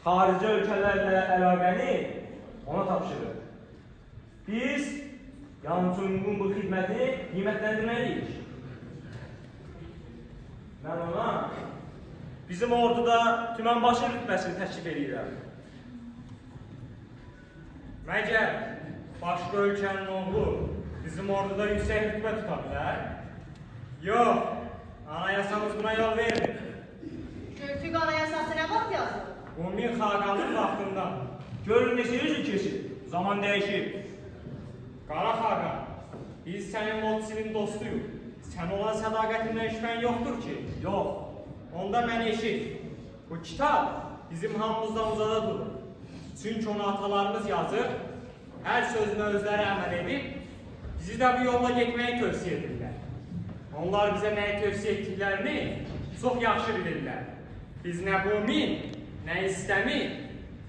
Xarici ölkələrlə əlaqəni ona tapşırır. Biz Yançunun bu xidmətini qiymətləndirməliyik. Mən ona bizim orduda tümenbaşı rütbəsini təklif edirəm. Məgər başqa ölkənin oğlu bizim orduda yüksək rütbə tuta bilər? Yox, anayasamız buna yol vermir. Göltük anayasası nə vaxt yazılır? Umi Xaqanın vaxtından. Görün neçə yüz keçir, zaman dəyişir. Qara Xaqan, biz sənin Lotçinin dostuyuq. Sən olan sədaqətindən şübhən yoxdur ki? Yox. Onda mən eşit. Bu kitab bizim hamımızdan uzada durur. Çünki onu atalarımız yazır, hər sözünə özləri əməl edib, bizi də bu yolla getməyi tövsiyə edirlər. Onlar bizə nəyi tövsiyə etdiklərini çox yaxşı bilirlər. Biz nə Bumin, nə İstəmi,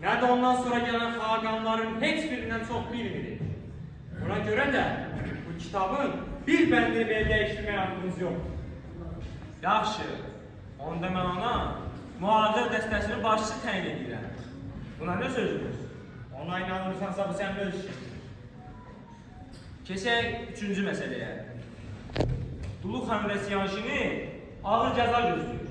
nə də ondan sonra gələn xaqanların heç birindən çox bilmirik. Buna görə də bu kitabın bir bəndini belə dəyişdirməyə haqqımız yoxdur. Yaxşı. Onda mən ona mühacir dəstəsinin başçısı təyin edirəm. Buna nə sözünüz? Ona inanırsansa bu sənin öz işin. Keçək 3-cü məsələyə. Dulu xan və Siyanşini ağır cəza gözləyir.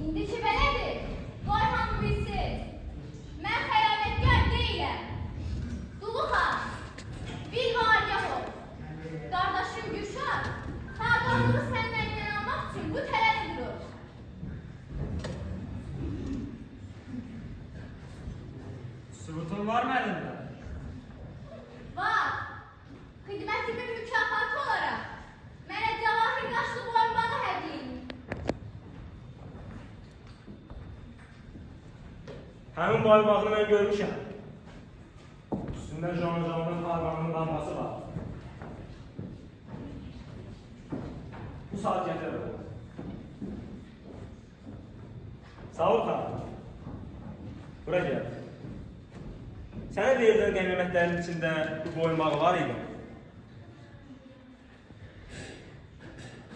İndiki belədir. Qoy hamı bilsin. Mən xəyanətkar deyiləm. Dulu xan, bil vagah ol. Qardaşım Gülşah Sübutun var mı elinde? Var. Xidmətimin mükafatı olaraq mənə cavahir qaşlı boyunbağı hədiyyə edin. Həmin boyunbağını mən görmüşəm. Üstündə Jean-Jean'ın xaqanının damğası var. Bu saat gətirəm. Sağ ol xan. Bura gəl. Sənə verilən qənimətlərin içində bu boyunbağı var idi.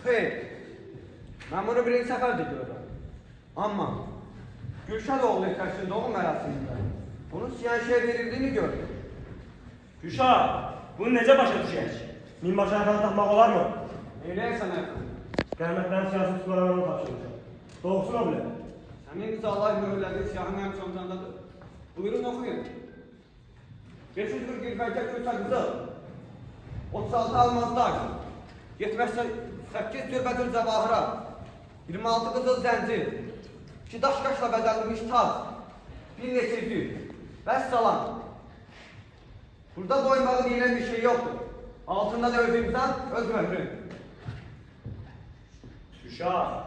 Xeyr, mən bunu birinci səfərdə görürəm. Amma Gülşad oğlu İtəşin doğum mərasimində bunun siyahişə verildiyini gördüm. Gülşah, bunu necə başa düşək? Minbaşı əfəni tapmaq olar mı? Eləyərsən əfəm. Qənimətlərin siyasi tutularına tapşıracaq. Doğrusun o bile. Sənin imzalay mühürlədiyi siyahı mənim çantamdadır. Buyurun oxuyun. 540 köçə qızıl, 36 almazlar, 78 türbətül cəvahıra, 26 qızıl zəncir, 2 daşqaşla bəzənilmiş taz, bir neçə üzük, vəssalam. Burada boyunbağı deyilən bir şey yoxdur. Altında da öz imzan, öz möhrün. Gülşah,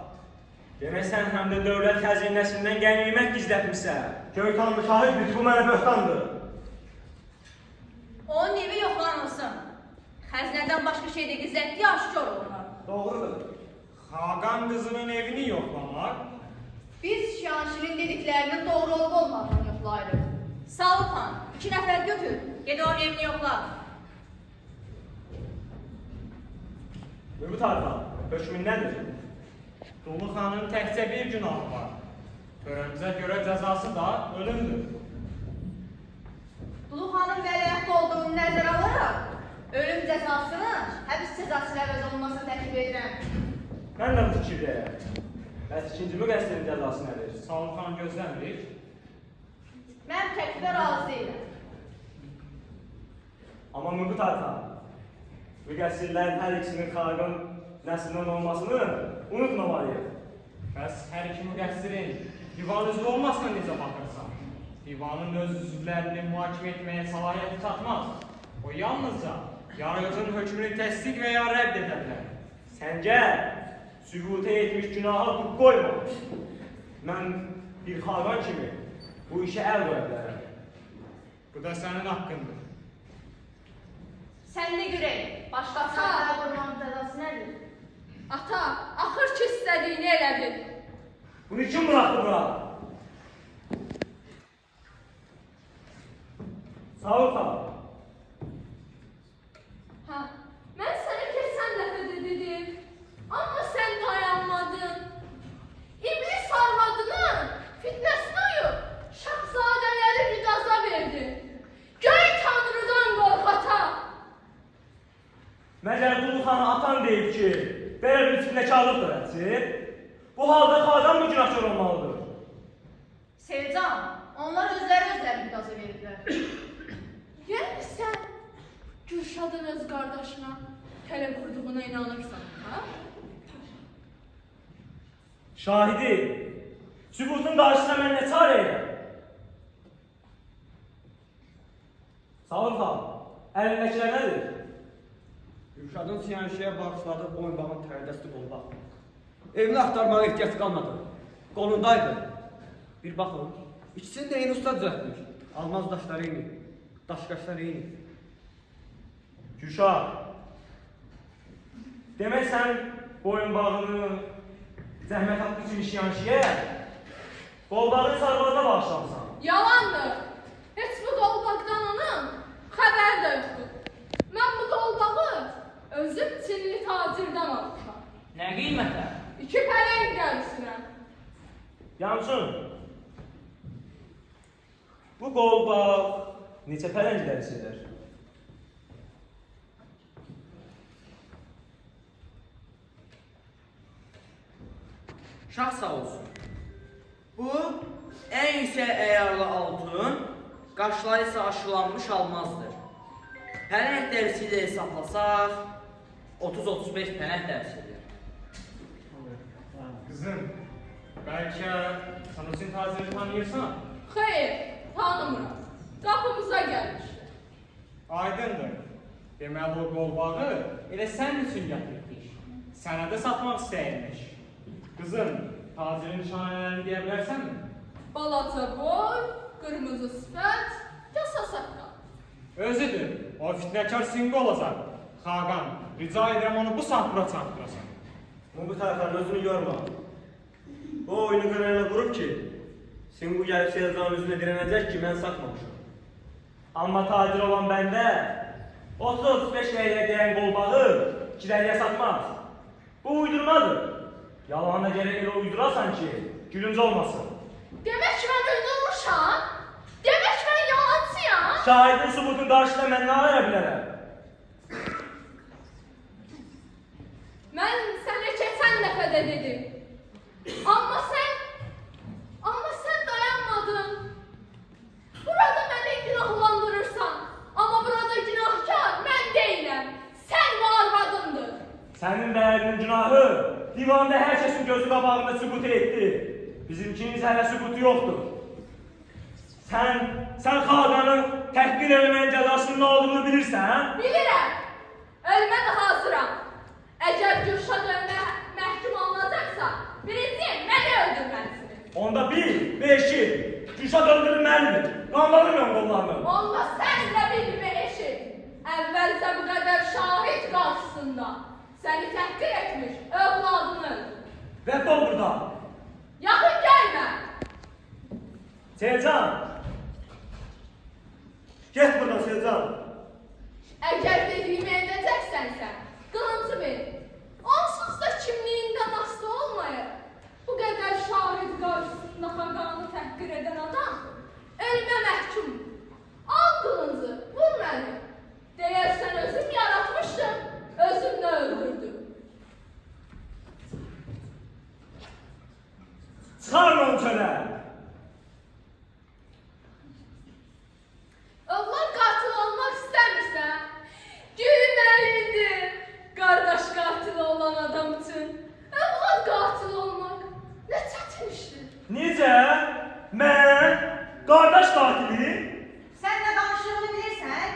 demək sən həm də dövlət xəzinəsindən qənimət gizlətmişsən. Göytanlı şahiddir ki, bu mənə böhtandır. Onun evi yoxlanılsın. Xəzinədən başqa şey də gizlətdiyi aşkar olunur. Doğrudur. Xaqan qızının evini yoxlamaq. Biz Şiyanşirin dediklərinin doğru olub olmadığını yoxlayırıq. Sağ ol xan, 2 nəfər götür, ged onun evini yoxla. Mübü tarifa, hökmün nədir? Dolu xanın təkcə bir günahı var. Törəmizə görə cəzası da ölümdür. Dulu xanın vəliəhd olduğunu nəzərə alaraq, ölüm cəzasının həbs cəzası ilə əvəz olunmasını təklif edirəm. Mən də bu fikirdəyəm. Bəs ikinci müqəssirin cəzası nədir? Sağ ol xan gözləmirik. Mən təklifə razı deyiləm. Amma mübü tarifa, müqəssirlərin hər ikisinin xalqın nəslindən olmasını unutmamalıyıq. Bəs hər iki müqəssirin divan üzvü olmasına necə baxırsan? Divanın öz üzvlərini mühakimə etməyə səlahiyyəti çatmaz. O yalnızca yargıcın hökmünü təsdiq və ya rədd edə bilər. Sən gəl, sübuta etmiş günaha hukuk qoyma. Mən bir xalqan kimi bu işə əl qoya bilərəm. Bu da sənin haqqındır. Sən də görək, başqa sağlara qurmanın cəzası nədir? Ata, axır ki istədiyini elədin. Bunu kim bıraktı bura? Sağ ol xan. Ha, mən sənə keçən dəfə də dedim. Amma sən dayanmadın. İblis arvadının fitnəsini uyub, şahzadələri ridaza verdi. Göy tanrıdan qorx ata. Məgər Dulu xanı atan deyib ki, belə bir fitnəkarlıq törətsin. Bu halda xalqan mı günahkar olmalıdır? Sevcan, onlar özləri ridaza verirlər. Yəni sən Gülşadın öz qardaşına tələ qurduğuna inanırsan, ha? Şahidi, sübutun qarşısına mən nə çarə edirəm? Sağ ol xan, əlindəkilər nədir? Gülşadın siyahişəyə bağışladığı boyunbağın tərdəsti qolbaq. Evini axtarmağa ehtiyac qalmadı. Qolundaydı. Bir baxın, ikisini də eyni usta düzəltmiş. Almaz daşları eyni, daşqaşları eyni. Gülşah, demək sən boyunbağını zəhmət haqqı üçün işyanşiyə, qolbağı sarıqlarda bağışlamısan. Yalandır. Heç bu qolbaqdan onun xəbəri də yoxdur. Mən bu qolbağı özüm Çinli tacirdən almışam. Nə qiymətə? 2 pələng gəlişirəm. Yansın, bu qolbaq neçə pələnglər istəyir? Şah sağ olsun. Bu en yüksek ayarlı altın, qaşları ise aşılanmış almazdır. Pənək dərisiyle hesaplasaq 30-35 pənək dərisidir. Qızım, bəlkə Sanusin taciri tanıyırsan? Xeyr, tanımıram. qapımıza gəlmişdi. Aydındır. Deməli o qolbağı elə sənin üçün gətirdik. Sənə də satmaq istəyirmiş. Qızım, tacirin nişanələrini deyə bilərsənmi? Balaca boy, qırmızı sifət, kasa saqqal. Özüdür. O fitnəkar sinqi olacaq. Xaqan, rica edirəm onu bu saat bura çatdırasan. Bu tayfanın özünü yorma. O oyunu qırağına qurub ki, Singu gəlib Seyircanın üzünə dirənəcək ki, mən satmamışam. Amma tacir olan bəndə 30-35 liraya deyən qolbağı 2 liraya satmaz. Bu uydurmadır. Yalanına gərək elə uydurasan ki, gülünc olmasın. Demək mən öldürmüşəm? Demək mən yalancıyam? Şahidin sübutun qarşısında mən nə aya bilərəm? Mən sənə keçən dəfə də dedim. Amma sən dayanmadın. Burada məni günahlandırırsan. Amma burada günahkar mən deyiləm. Sən və arvadındır. Sənin bəyərinin günahı divanda hər kəsin gözü qabağında sübut etdi. Bizimkinin hələ sübutu yoxdur. Sən Xaqanın təhqir eləməyin cəzasının nə olduğunu bilirsən? Bilirəm. Ölmə də hazıram. Əgər Gülşad ölmə məhkum olunacaqsa, birinci məni öldürməlisiniz. Onda 1 və 2 Gülşad öldürülməlidir. Qanlarım qollarını. Onda sən də bilmə eşit. Əvvəlcə bu qədər şahid qarşısında səni təhqir etmiş, övladını öldür. Rədd ol buradan. Yaxın gəlmə. Seyircan. Get buradan Seyircan. Əgər dediyimi edəcəksənsə, qılıncı ver. Onsuz da kimliyindən asılı olmayır. Bu qədər şahid qarşısında Xaqanı təhqir edən adam ölümə məhkum. Al qılıncı, vur məni. Deyərsən özüm yaratmışdım, özüm də öldürdüm. Çıxarın onu çölə. Övlad qatil olmaq istəmirsən? Gülməlidir. Qardaş qatili olan adam üçün övlad qatil olmaq nə çətin işdir. Necə? Mən qardaş qatili? Sən nə danışdığını bilirsən?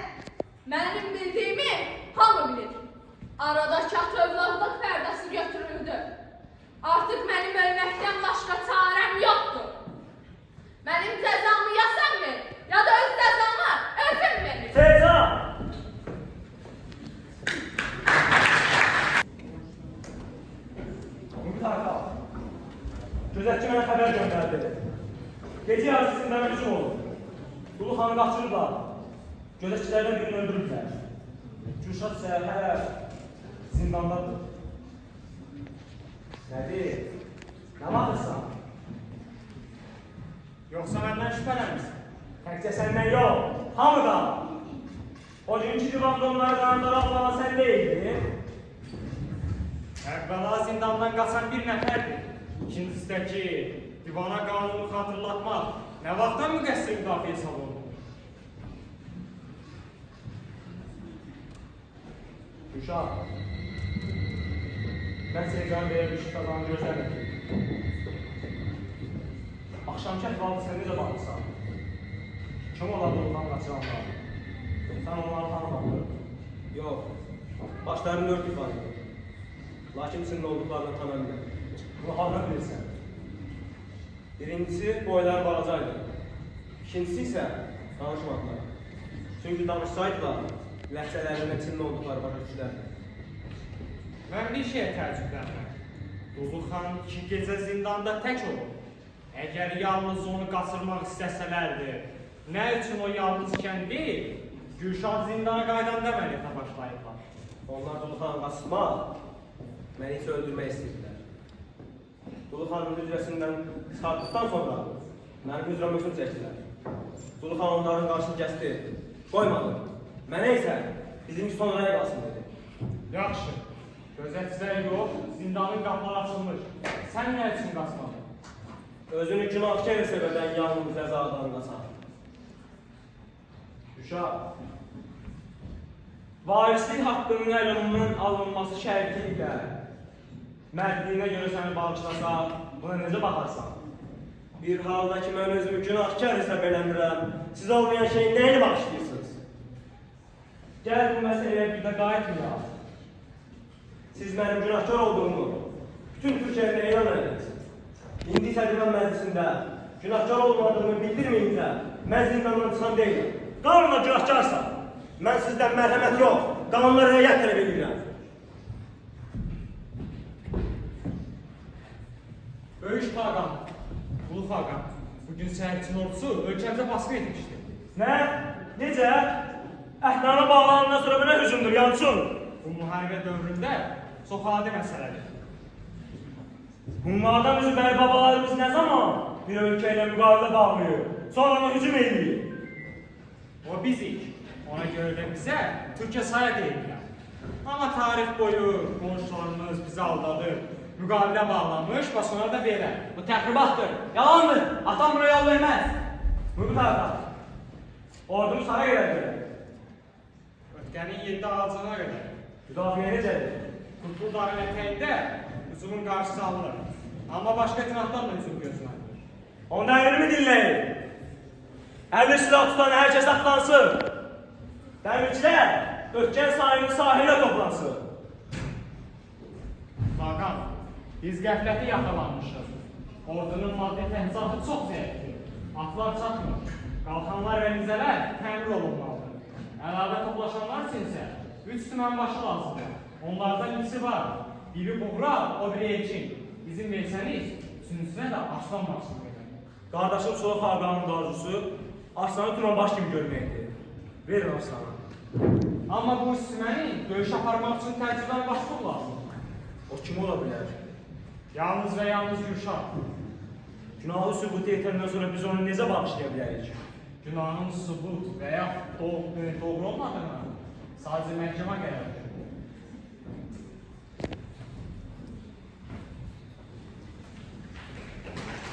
Mənim bildiyimi hamı bilir. Arada kət övladlıq pərdəsi götürüldü. Artıq mənim ölməkdən başqa çarəm yoxdur. Mənim cəzamı ya sən ver, ya da öz cəzamı özüm verir. Seyircan. Bu tarafa. Gözətçi mənə xəbər göndərdi. Gecə yarısı zindana hücum oldu. Ulu xanı qaçırıblar. Gözətçilərdən birini öldürüblər. Gülşad isə hələ zindandadır. Nədir? Nə baxırsan? Yoxsa məndən şübhələnirsən? Təkcə səndən yox, hamıdan. O günkü divanda onları qanadlara alan sən deyildin. Əvvəla zindandan qaçan bir nəfərdir. İkincisi də ki, divana qanunu xatırlatmaq nə vaxtdan müqəssir müdafiə salonu? Gülşah, mən Seyircanın belə bir şey kazanı gözləmirdim. Axşamki əhvalatı sən necə baxırsan? Kim olardı ondan qaçıranlar? Sən onları tanımadın. Yox, başlarını ört ifadə. Lakin içində olduqlarını tanımıyorum. Bunu hardan bilirsən? Birincisi, boyları balacaydı. İkincisi isə danışmadılar. Çünki danışsaydılar, ləhcələrinin içində olduqları başa düşlərdi. Mən bir şeyə təəccüblənirəm. Dulu xan 2 gecə zindanda tək olur. Əgər yalnız onu qaçırmaq istəsələrdi, nə üçün o yalnızkən deyil, Gülşad zindana qaydanda əməliyyata başlayıblar. Onlar Dulu xanı qaçırmaq, məni isə öldürmək istəyirdilər. Dulu xanın hücrəsindən çıxartdıqdan sonra mənim hücrəm üçün çəkdilər. Dulu xan onların qarşını kəsdi, qoymadı. Mənə isə bizimki sonraya qalsın dedi. Yaxşı, gözətçilər yox, zindanın qapıları açılmış. Sən nə üçün qaçmadın? Özünü günahkar hesab edən yalnız cəzadan qaçar. Gülşah, varislik haqqının əlindən alınması şərti ilə mərdliyinə görə səni bağışlasa, buna necə baxarsan? Bir halda ki mən özümü günahkar hesab eləmirəm, siz olmayan şeyin neyini bağışlayırsınız? Gəl bu məsələyə bir də qayıtmayaq. Siz mənim günahkar olduğumu bütün Türkiyədə elan ediniz. İndi isə divan məclisində günahkar olmadığımı bildirməyincə mən zindandan çıxan deyiləm. Qanunla günahkarsa, mən sizdən mərhəmət yox, qanunlara riayət tələb edirəm. Böyük Xaqan, Ulu Xaqan, bugün səhərçin ordusu ölkəmizə baskı etmişdi. Nə? Necə? Əhnana bağlanandan sonra belə hücumdur, yansın. Bu müharibə dövründə çox adi məsələdir. Bunlardan bizim bəy babalarımız nə zaman bir ölkə ilə müqavilə bağlıyor, sonra ona hücum edilir. O bizik. Ona görə də bizə Türkiyə saya deyirlər. Amma tarix boyu qonşularımız bizi aldadır. Müqavilə bağlanmış, və sonra da belə. Bu təxribattır, yalandır. Atam buna yol verməz. Bu tarafa. Ordumuz hara gedəcək? Ötkənin 7 ağacına qədər. Müdafiə necədir? Qutlu dağın ətəyində hücumun qarşısı alınır. Amma başqa cinahdan da hücum gözlənilir. Onda əmrimi dinləyin. Əmri silah tutan hər kəs atlansın. Dəmirçilər, Ötkən sahilinin sahilə toplansın. Xaqan, biz qəfləti yaxalanmışıq. Ordunun maddi təchizatı çox zəifdir. Atlar çatmır. Qalxanlar və nizələr təmir olunmalıdır. Əlavə toplaşanlar üçün isə 3 tümən başı lazımdır. Onlardan ikisi var. Biri buğra, o biri elçin. İzin versəniz, üçüncüsünə də arslan başını verin. Qardaşım Soğuk Xaqanın arzusu Arslanı turan baş kimi görməkdir. Verin Arslanı. Amma bu tüməni döyüş aparmaq üçün təcrübəli başlıq lazımdır. O kim ola bilər? Yalnız və yalnız Gürşad. Günahı sübut etəndən sonra biz onu necə bağışlaya bilərik? Günahın sübut və ya doğru olmadığına sadəcə məhkəmə qərar verir.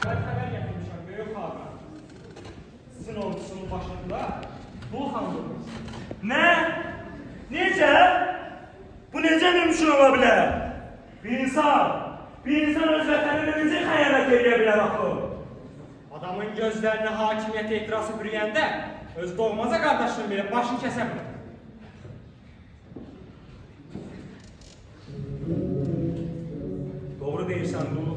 Ben xəbər gətirmişəm, Böyük Xaqan. Sizin ordusunun başında Ulu xan durmuş. Nə? Necə? Bu necə mümkün ola bilər? Bir insan öz vətənini necə xəyanət edə bilər axı? Adamın gözlərini hakimiyyət ehtirası bürüyəndə öz doğmaca qardaşının belə başını kəsə bilər. Doğru deyirsən, Dulu.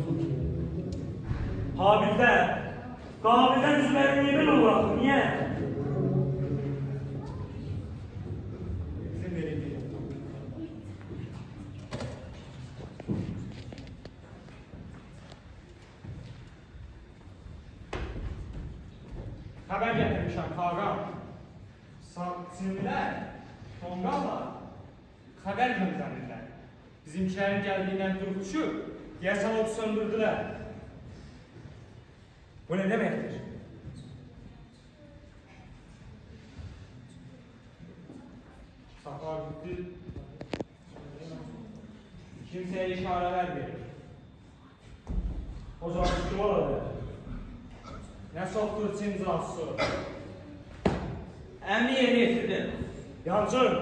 Qabildən üzvləri niyə belə olur axı? Niyə? İzin verin deyim. Xəbər gətirmişəm, Xaqan. Sinirlər, tonqalla xəbər göndərirlər. Bizimkilərin gəldiyindən durub düşüb, deyəsən odu söndürdülər. Bu nə deməkdir? Sakal gitti. Kimseye işareler verir. O zaman kim ola bilər? Ne soktur Çin casusu? Əmri yerinə yetirdim. Yancın,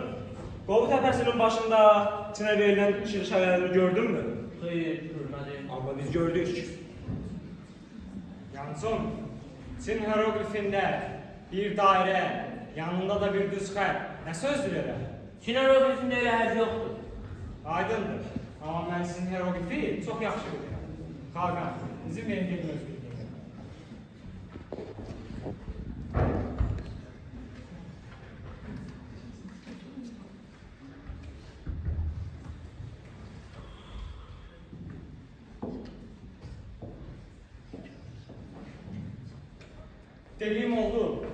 Qovu təpəsinin başında Çinə verilən şirşələrini gördünmü? Xeyr, görmədim. Amma biz gördük. Yansın, Çin hieroglifində bir dairə, yanında da bir düz xət. Nə sözdür elə? Çin hieroglifində elə hərf yoxdur. Aydındır. Amma mən sizin hieroglifi çox yaxşı bilirəm. Xaqan, izin verin dedim öz bilgiyim. Dediğim oldu.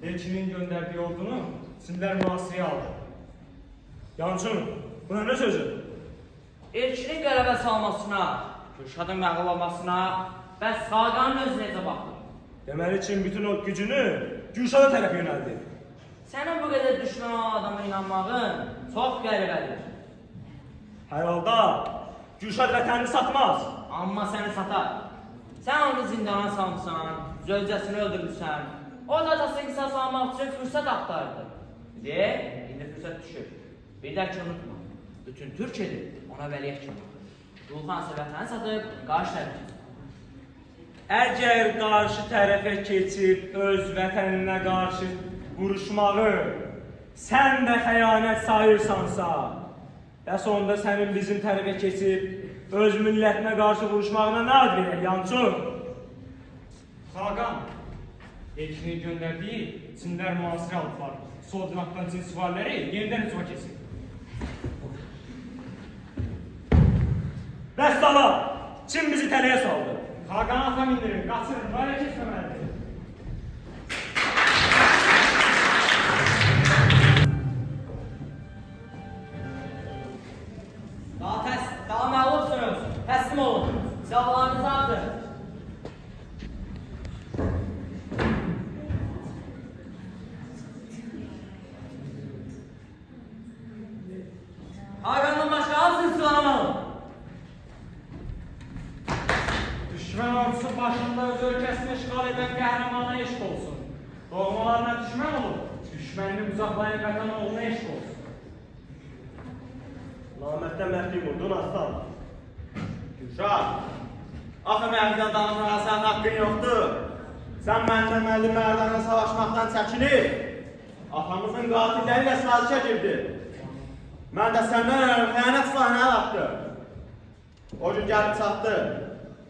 Elçinin gönderdiği ordunu Çinliler mühasireye aldı. Yancın, buna nə sözü? Elçinin qələbə salmasına, Kürşadın məğlub olmasına, bəs Xaqanın özü necə baxır? Deməli Çin bütün o gücünü Gülşada tərəf yönəldi. Sənin bu qədər düşmən olan adama inanmağın çox qəribədir. Hər halda Gülşad vətənini satmaz. Amma səni satar. Sən onu zindana salmışsan, zövcəsini öldürmüşsən. O da atasını qisas almaq üçün fürsət axtardı. İndi fürsət düşür. Bir də ki unutma, bütün Türkiyədir ona vəliyyət kimi. Dulxan isə vətəni satıb, qarşı tərəf. Əgər qarşı tərəfə keçib öz vətəninə qarşı vuruşmağı sən də xəyanət sayırsansa, bəs onda sənin bizim tərəfə keçib öz millətinə qarşı vuruşmağına nə ad verək, Yançun? Xaqan, Elçinin göndərdiyi Çinlər müasir alıblar. Sol cinaqdan Çin süvariləri yenidən hücuma keçir. Vəssala, Çin bizi tələyə saldı. Xaqan ata mindirin, qaçırın, böyle keçməməlidir. Daha məğlubsunuz. Təslim olun. Silahlarınızı atın. Hakan'dan başka alsın silahını. Düşmən ordusu başında öz ölkəsini işğal edən qəhrəmana eşq olsun. Doğmalarına düşmən olub, düşmənini uzaqlayan vətən oğluna eşq olsun. Namətdə məhkum oldun aslan. Gülşah, axı məhvdən danışmağa sən haqqın yoxdur. Sən məndən məlli mərdana savaşmaqdan çəkinir. Atamızın qatilləri ilə sazişə girdi. Mən də səndən öyrəm xəyanət silahını əl atdı. O gün gəlib çatdı.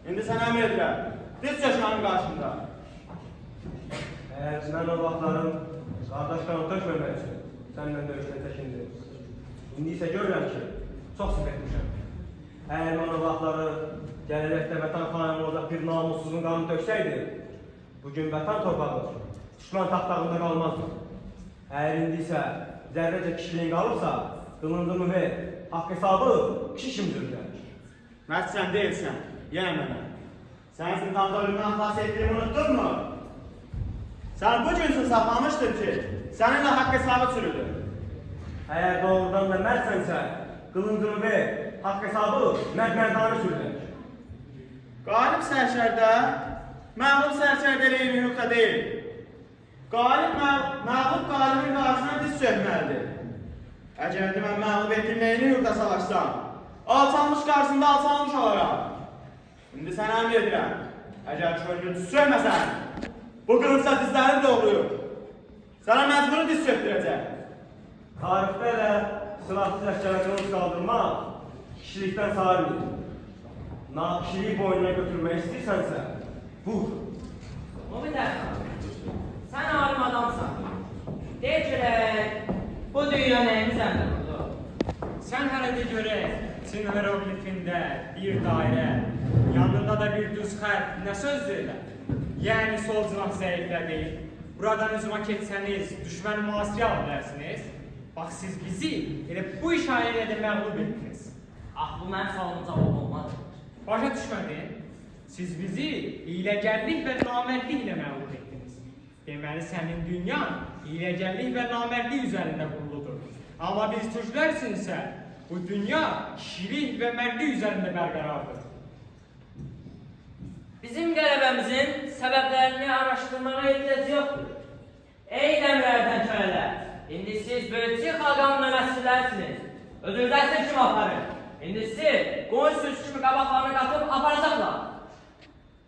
İndi sən əmr edirəm. Diz çök mənim qarşımda. Mən o vaxtların qardaş qanat tökməmək üçün səndən döyüşdən çəkindim. İndi isə görürəm ki, çox səhv etmişəm. Əgər mən o vaxtları gələcəkdə vətən xanımı olacaq bir namussuzun qanını töksəydi, bugün vətən torpağı düşmən taxtağında qalmazdı. Əgər indi isə zərrəcə kişiliyin qalıbsa, qılıncımı ver, haqq hesabı kişi kimi dürəcək. Mərd sən deyilsən, yenə mənə. Sən zindanda ölümdən xilas etdiyimi unuttun mu? Sən bu günsün saxlamışdın ki, səninlə haqq hesabı çürüdür. Əgər doğrudan da mərdsənsə, qılıncımı ver, haqq hesabı mərd-mərdanı sürəcək. Qalib sərşərdə, məğlub sərşərdəliyi hüquqa deyil. Məğlub qalibin qarşısına diz çökməlidir. Əgər mən məğlub etdirməyini hüquqda savaşsam, alçalmış qarşısında alçalmış olaram. İndi sənə əmr edirəm. Əgər körgün diz çökməsən, bu qılıncda dizlərini doğruyur. Sənə məcburi diz çöktürəcək. Tarixdə elə silahsız əşkərə qılınc qaldırmaq kişilikdən sayılmır. Kişiliyi boynuna götürmək istəyirsənsə, vur. O bir dəfə. Sən alim adamsan. Deyək görək, bu dünya nəyin üzərində qurdu? Sən hələ de görək, Çin hieroglifində bir dairə, yanında da bir düz xətt, nə sözdür elə? Yəni sol cinah zəiflədi, buradan hücuma keçsəniz, düşməni mühasirəyə ala bilərsiniz. Bax, siz bizi elə bu işarə ilə də məğlub etdiniz. Ah, bu mənim sualım cavab olmadı. Başa düşmədin? Siz bizi hiləgərlik və namərdlik ilə məğlub etdiniz. Deməli, sənin dünyan hiləgərlik və namərdlik üzərində quruludur. Amma biz türklər üçünsə, bu dünya kişilik və mərdlik üzərində bərqərardır. Bizim qələbəmizin səbəblərini araşdırmağa ehtiyac yoxdur. Ey dəmirlərdən kölələr, indi siz Böyükçü xalqanın nöməsilərsiniz. Özünüzdən kim aparır? İndi sizi qoyun sürüsü kimi qabaqlarına qatıb aparacaqlar.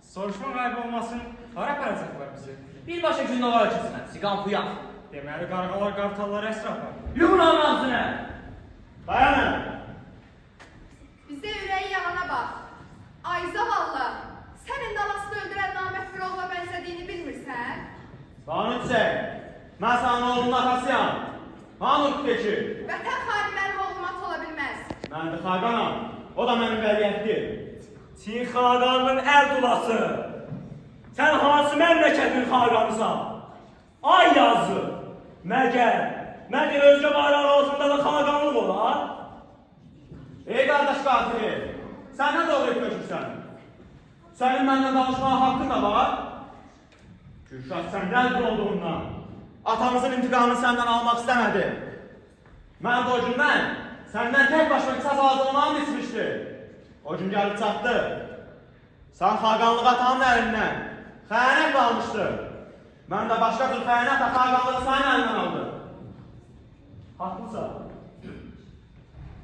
Soruşma qayb olmasın, hara aparacaqlar bizi? Birbaşa gündoğar ölkəsinə, siqan fuyan. Deməli, qarğalar, qartallar əsr apar. Yuxun onun ağzını! Dayanın! Bizə ürəyi yalana bax. Ay zavallı, sən indi anasını öldürən namət bir oğla bənzədiyini bilmirsən? Qanun çiçək, mən sənin oğlunun atasıyam. Hanı peki? Vətən xaini mənim oğlum at ola bilməz. Mən də xaqanam, o da mənim vəliyyətdir. Çin xaqanının əl tulası. Sən hansı məmləkətin xaqanısan? Ay yazı! Məgər özgə bayrağı altında da xaqanlıq olar? Ey qardaş qatili, sən nə doğru etmişsən? Sənin məndən danışmağa haqqın da var? Gülşah səndən olduğundan, atamızın intiqamını səndən almaq istəmədi. Mən də o gündən səndən tək başına qisas alacağımı içmişdi. O gün gəlib çatdı. Sən xaqanlıq atanın əlindən xəyanət almışdı. Mən də başqa bir xəyanətlə xaqanlığı sənin əlindən aldım. Haqlısan.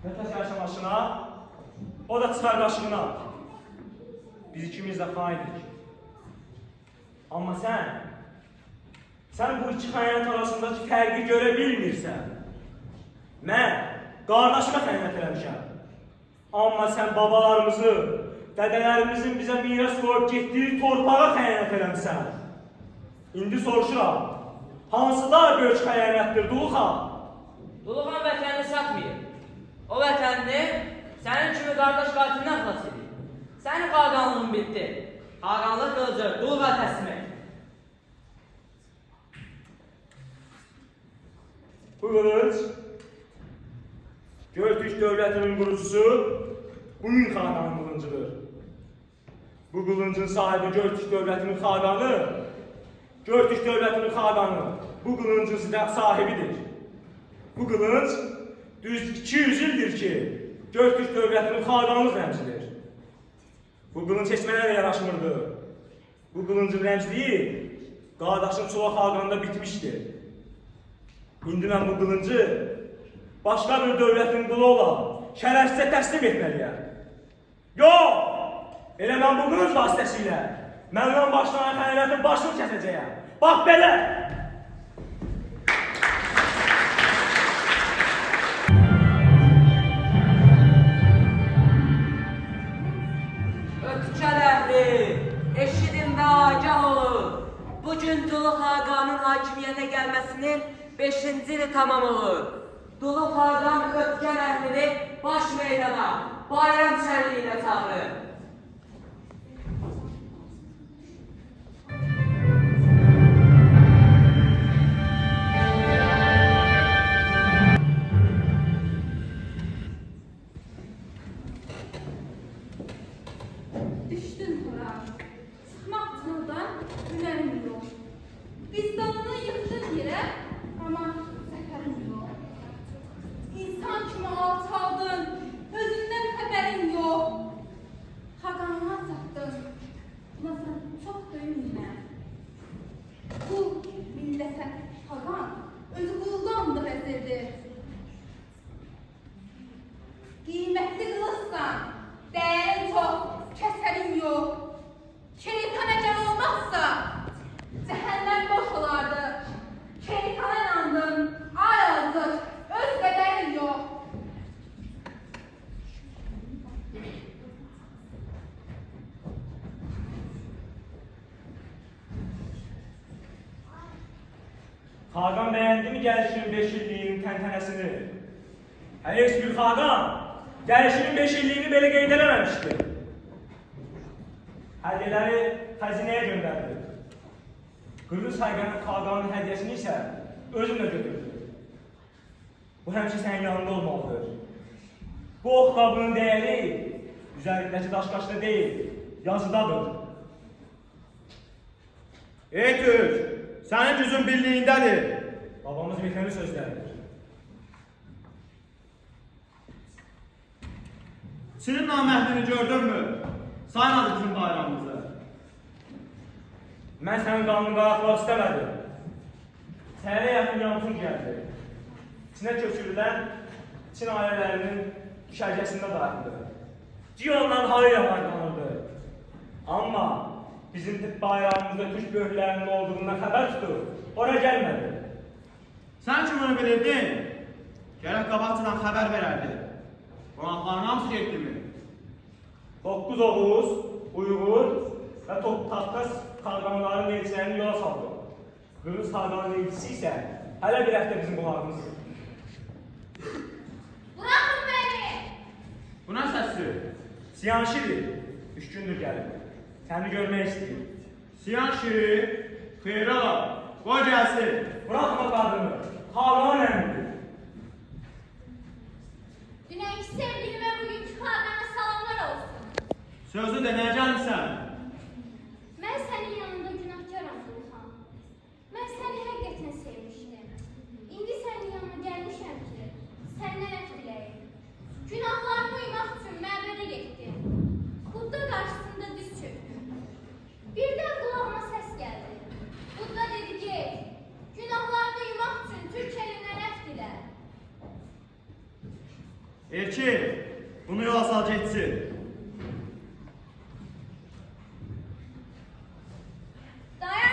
Ne taşıyarsın başına, o da çıxar qaşığına. Biz ikimiz də xaindik. Amma sən bu iki xəyanət arasındakı fərqi görə bilmirsən. Mən qardaşıma xəyanət eləmişəm. Amma sən babalarımızı, dədələrimizin bizə miras qoyub getdiyi torpağa xəyanət eləmişsən. İndi soruşuram, hansılar böyük xəyanətdir Duluxan? Duluxan vətənini satmayır. O vətənini sənin kimi qardaş qatilindən xilas edir. Sənin xaqanlığın bitdi. Xaqanlıq qılıcı, Duluğa təslim et. Bu qılınc, Göytürk dövlətinin qurucusu Buyun xaqanın qılıncıdır. Bu qılıncın sahibi Göytürk dövlətinin xaqanı, Göytürk dövlətinin xaqanı bu qılıncın sahibidir. Bu qılınc düz 200 ildir ki, Göytürk dövlətinin xaqanlıq rəmzidir. Bu qılınc heç mənə də yaraşmırdı. Bu qılıncın rəmzliyi qardaşım Çolaq xaqanında bitmişdir. İndi mən bu qılıncı başqa bir dövlətin qulu olan şərəfsizə təslim etməliyəm. Yox! Elə mən bu qılınc vasitəsilə məndən başlanan xəyanətin başını kəsəcəyəm. Bax belə! Ötkər əhli, eşidin və agah olun. Bugün Dulu Xaqanın hakimiyyətə gəlməsinin 5-ci ili tamam olur. Dulu Xaqan Ötkər əhlini baş meydana, bayram şənliyinə çağırır. Düşdün bura. Çıxmaq cıldan hünərim yox. Vicdanını yıxdın yerə, amma zəfərin yox. İnsan kimi alçaldın, özündən xəbərin yox. Xaqanına çatdın, buna sən çox döyünmə. Bu millətə xaqan özü quldan da vəzirdir. Qiymətli qılıçsan, dəyərin çox, kəsərin yox. Şeytan əcəl olmazsa, cəhənnəm boş olardı. Şeytana inandın, ay azdır, öz qədərin yox. Xaqan bəyəndi mi gəlişinin 5 illiyinin təntənəsini? Heç bir xaqan gəlişinin 5 illiyini belə qeyd eləməmişdi. Hədiyyələri xəzinəyə göndərdi. Qırmızı xaqanın hədiyyəsini isə özümlə götürdü. Bu həmişə sənin yanında olmalıdır. Bu ox qabının dəyəri üzərindəki daşqaşda deyil, yazıdadır. Ey Türk, sənin gücün birliyindədir. Babamız mekani sözləridir. Çinin naməhdini gördünmü? Saymadı bizim bayramımızı. Mən sənin qanını qaraqmaq istəmədim. Səhərə yaxın yağmur gəldi. İçinə köçürülən Çin ailələrinin düşərgəsində dayandı. Ciyonla hayı yamanlanırdı. Amma bizim bayrağımızda Türk böyüklərinin olduğundan xəbər tutub, ora gəlmədi. Sən kim onu bilirdin? Gərək qabaqçıdan xəbər verərdi. Qonaqların hamısı getdi mi? 9 Oğuz, Uyğur və Tapkas xaqanların elçilərini yola saldı. Qırmızı xaqanın elçisi isə hələ bir həftə bizim qonağımızdır. Bırakın beni! Bu nə səsdir? Siyan Şiri, 3 gündür gəlib. Səni görmək istəyir. Siyan Şiri, xeyr ola, qoy gəlsin. Bıraxma qadını, xaqanın əmridir. Dünənki sevgilime bugünkü Xaqana salamlar olsun. Sözü də nəyə gəlmişsən? Mən sənin yanında günahkaram Dulxan. Mən səni həqiqətən sevmişdim. İndi sənin yanına gəlmişəm ki, səndən əf diləyim. Günahlarımı uymaq üçün məbədə getdim. Budda qarşısında diz çöktüm. Birdən qulağıma səs gəldi. Budda dedi ki, günahlarımı uymaq üçün Türk əlindən əf dilə. Elçi, bunu yola sal getsin. Dayan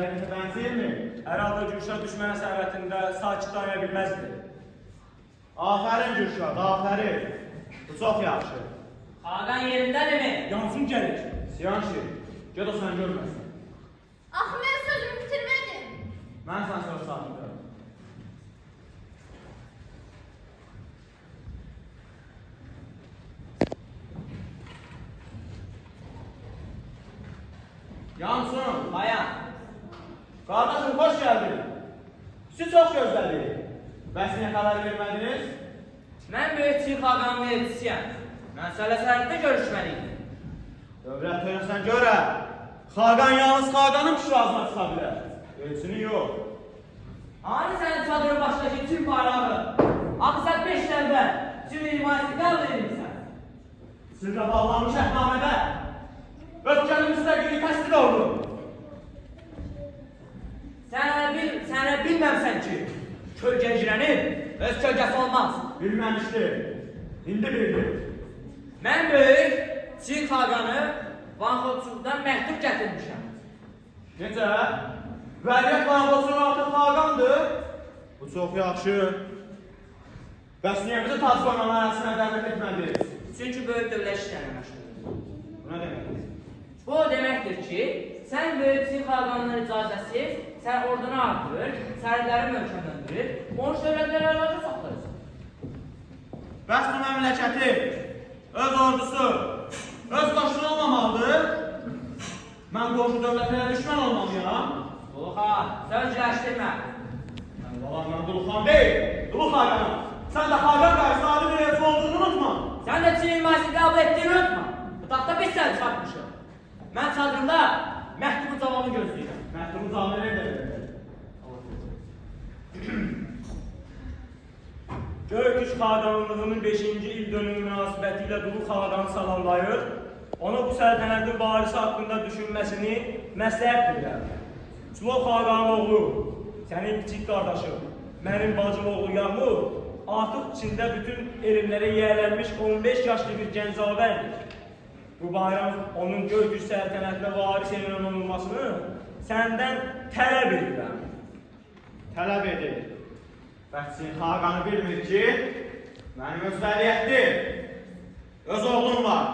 hərəkətə bənzəyirmi? Hər halda Gülşah düşmən əsarətində sakit daya bilməzdi. Afərin Gülşad, afərin. Bu çox yaxşı. Xaqan yerindədirmi? Yansın gəlir. Siyanşi, ged o sən görməsin. Axı mən sözümü bitirmədim. Mən sən söz sahibi. Yansın. Bayan. Qardaşım, xoş gəldin. Sizi çox gözlədik. Bəs niyə xəbər vermədiniz? Mən Böyükçü Xaqanın elçisiyəm. Məsələ sərhəddə görüşməliydim. Dövlət törəsən görə, Xaqan yalnız Xaqanın şürazına çıxa bilər. Elçinin yox. Hani sənin çadırın başındakı tüm bayrağı? Axı sən 5 il əvvəl tüm himayəsi qəbul edilmişsən. Sizlə bağlanmış əhnamədə ötkənimizdə günü təsdiq oldu. Sən bilməmsən ki, kölgə girənin öz kölgəsi olmaz. Bilməmişdi. İndi bildim. Mən böyük Çin Xaqanı Vanxoçuqdan məktub gətirmişəm. Necə? Vəliyyət Vanxoçuğun artıq Xaqandır. Bu çox yaxşı. Bəs niyə bizi tac qoymanın arasına dəvət etmədiniz? Çünki böyük dövlət işlərinə məşğuldur. Bu nə deməkdir? Bu o deməkdir ki, sən böyük Çin Xaqanının icazəsiz, sən ordunu artırır, sərhədləri möhkəmləndirir, qonşu dövlətlərlə əlaqə saxlayırsan. Bəs bu məmləkəti, öz ordusu, öz qoşunu olmamalıdır. Mən qonşu dövlətlərə düşmən olmalıyam. Duluxan, sözcüləşdirmə. Mən Duluxan deyil, Dulu Xaqanım. Sən də Xaqan qarşısında adi bir elçi olduğunu unutma. Sən də Çin himayəsini qəbul etdiyini unutma. Bu taxta biz səni çarpmışıq. Mən çadırımda məktubun cavabını gözləyirəm. Məktubun cavabını verir. Göytüş Xaqanlığının 5-ci il dönümü münasibətilə Dulu Xaqanı salamlayır, ona bu səltənətin varisi haqqında düşünməsini məsləhət bilirəm. Çulo Xaqanın oğlu, sənin kiçik qardaşın, mənim bacım oğlu Yağmur, artıq Çində bütün elmlərə yiyələnmiş 15 yaşlı bir gəncavərdir. Bu bayram onun Göytüş səltənətinə varis elan olunmasını səndən tələb edirəm. Tələb edir. Bəs Çin Xaqanı bilmir ki, mənim öz vəliyyətdir. Öz oğlum var.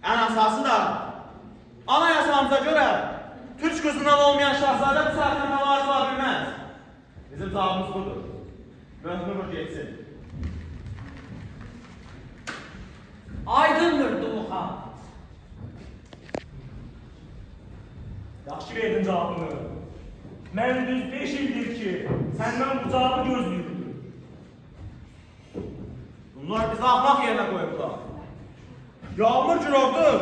Ən əsası da, anayasamıza görə Türk qızından olmayan şahzadə bu səltənətə varis ola bilməz. Bizim cavabımız budur. Möhnü vur geçsin. Aydındır Duluxan. Yaxşı verdin cavabını. Mən düz 5 ildir ki, səndən bu cavabı gözləyirdim. Bunlar bizi axmaq yerinə qoyublar. Yağmur gürovdur.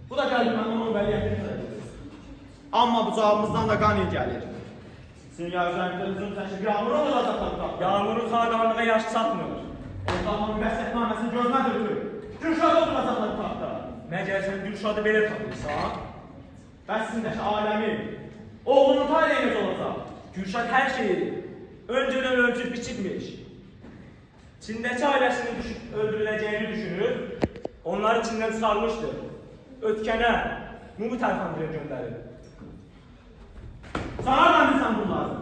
Bu da gəldi mən onun vəliyyətini. Amma bu cavabımızdan da qan il gəlir. Sizin yazılarınızda üzüm təşkil yağmur olacaq. Yağmurun xaqanlığa yaş çatmır. Ortamın vəsətnaməsini görmədir. Gülşad oturacaqlar bu taxta. Məgər sən Gülşadı belə tanıyırsan? Bəs sizindəki aləmi, oğlunun taleyiniz olacaq. Gülşad hər şeyi önceden ölçüp biçilmiş. Çin'deki ailesinin öldürüleceğini düşünür, onları Çin'den çıkarmıştır. Ötkene, Mumu Terfandır'a gönderir. Sana da bilsən bunları.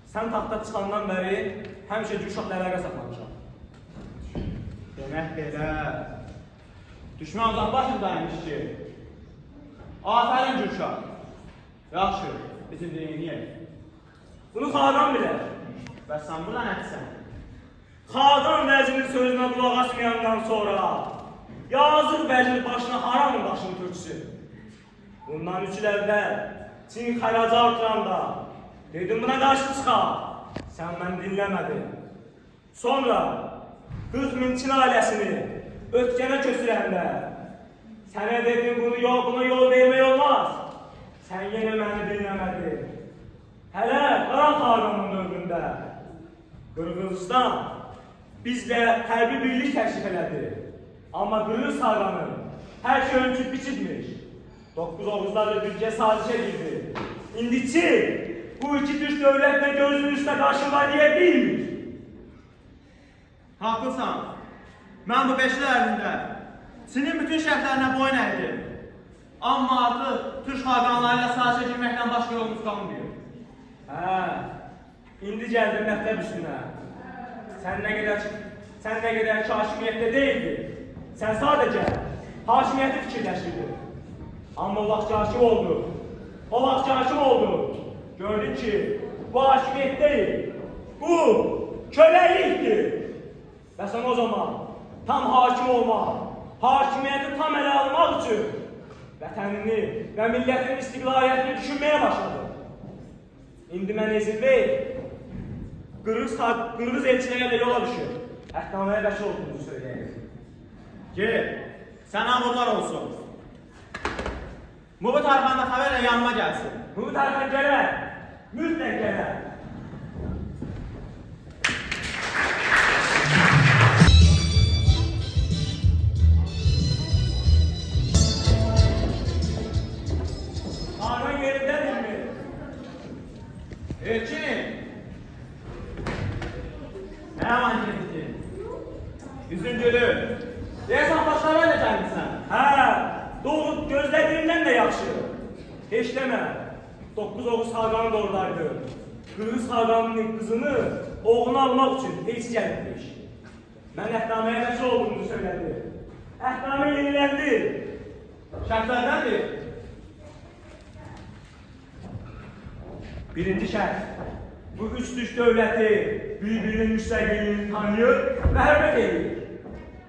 Sen taxta çıxandan bəri həmişə Gülşadla əlaqə saxlamışam. Demək belə, düşmən uzaqlaşındaymış ki. Afərin Gülşad. Yaxşı, bizim deyiniyək. Bunu xaqan bilər. Bəs sən buna nədirsən? Xaqan vəzinin sözünə qulaq asmayandan sonra yazıq vəzir başına haramın başını töksün. Bundan 3 il əvvəl Çin xəracı artıranda dedim buna qarşı çıxar. Sən mən dinləmədin. Sonra 40 min Çin ailəsini ötkənə köçürəndə sənə dedim buna yol vermək olmaz. Sən yenə məni dinləmədin. Hələ Qaran Xaqanın dövründə Qırğızistan bizlə hərbi birlik təklif elədi. Amma Qırğız Xaqanı hər şey ölçüb biçilmiş. 9 Oğuzlarla birgə sazişə girdi. İndi Çin bu iki Türk dövlətlə gözünün üstə qarşıma deyə bilmir. Haqlısan. Mən bu 5 il ərzində Çinin bütün şərtlərinə boyun əydim. Amma artıq Türk xaqanları ilə savaşa girməkdən başqa yolumuz qalmıyor. Hə, indi gəldin məktəb üstünə. Sən nə qədər ki hakimiyyətdə deyildin. Sən sadəcə hakimiyyəti fikirləşirdin. Amma o vaxt hakim oldu. O vaxt hakim oldu. Gördün ki, bu hakimiyyət deyil. Bu köləlikdir. Və sən o zaman tam hakim olmaq, hakimiyyəti tam ələ almaq üçün vətənini və millətinin istiqlaliyyətini düşünməyə başladın. İndi mən izin ver, Qırğız elçilərə də yola düşür. Əhdnaməyə bəşir olduğunu söyləyək. Gel, sənə uğurlar olsun. Mubit Arxanda xəbərlə yanıma gəlsin. Mubit Arxan gələr, mütləq gələr. Arxan yerindədirmi? Elçin! Nə yaman getdin? Yüzün gülür. Deyəsən xoşlarıyla gəlmişsən. Hə, doğru gözlədiyimdən də yaxşı. Heç demə, 9 Oğuz xaqanı da oradaydı. Qırğız xaqanının qızını oğlunu almaq üçün heç gəlmiş. Mən əhdnaməyə bəşir olduğunu söylədi. Əhdnamə yeniləndi. Şərtlərdəndir. Birinci şərt, bu üç türk dövləti bir-birinin müstəqilliyini tanıyır və hörmət edir.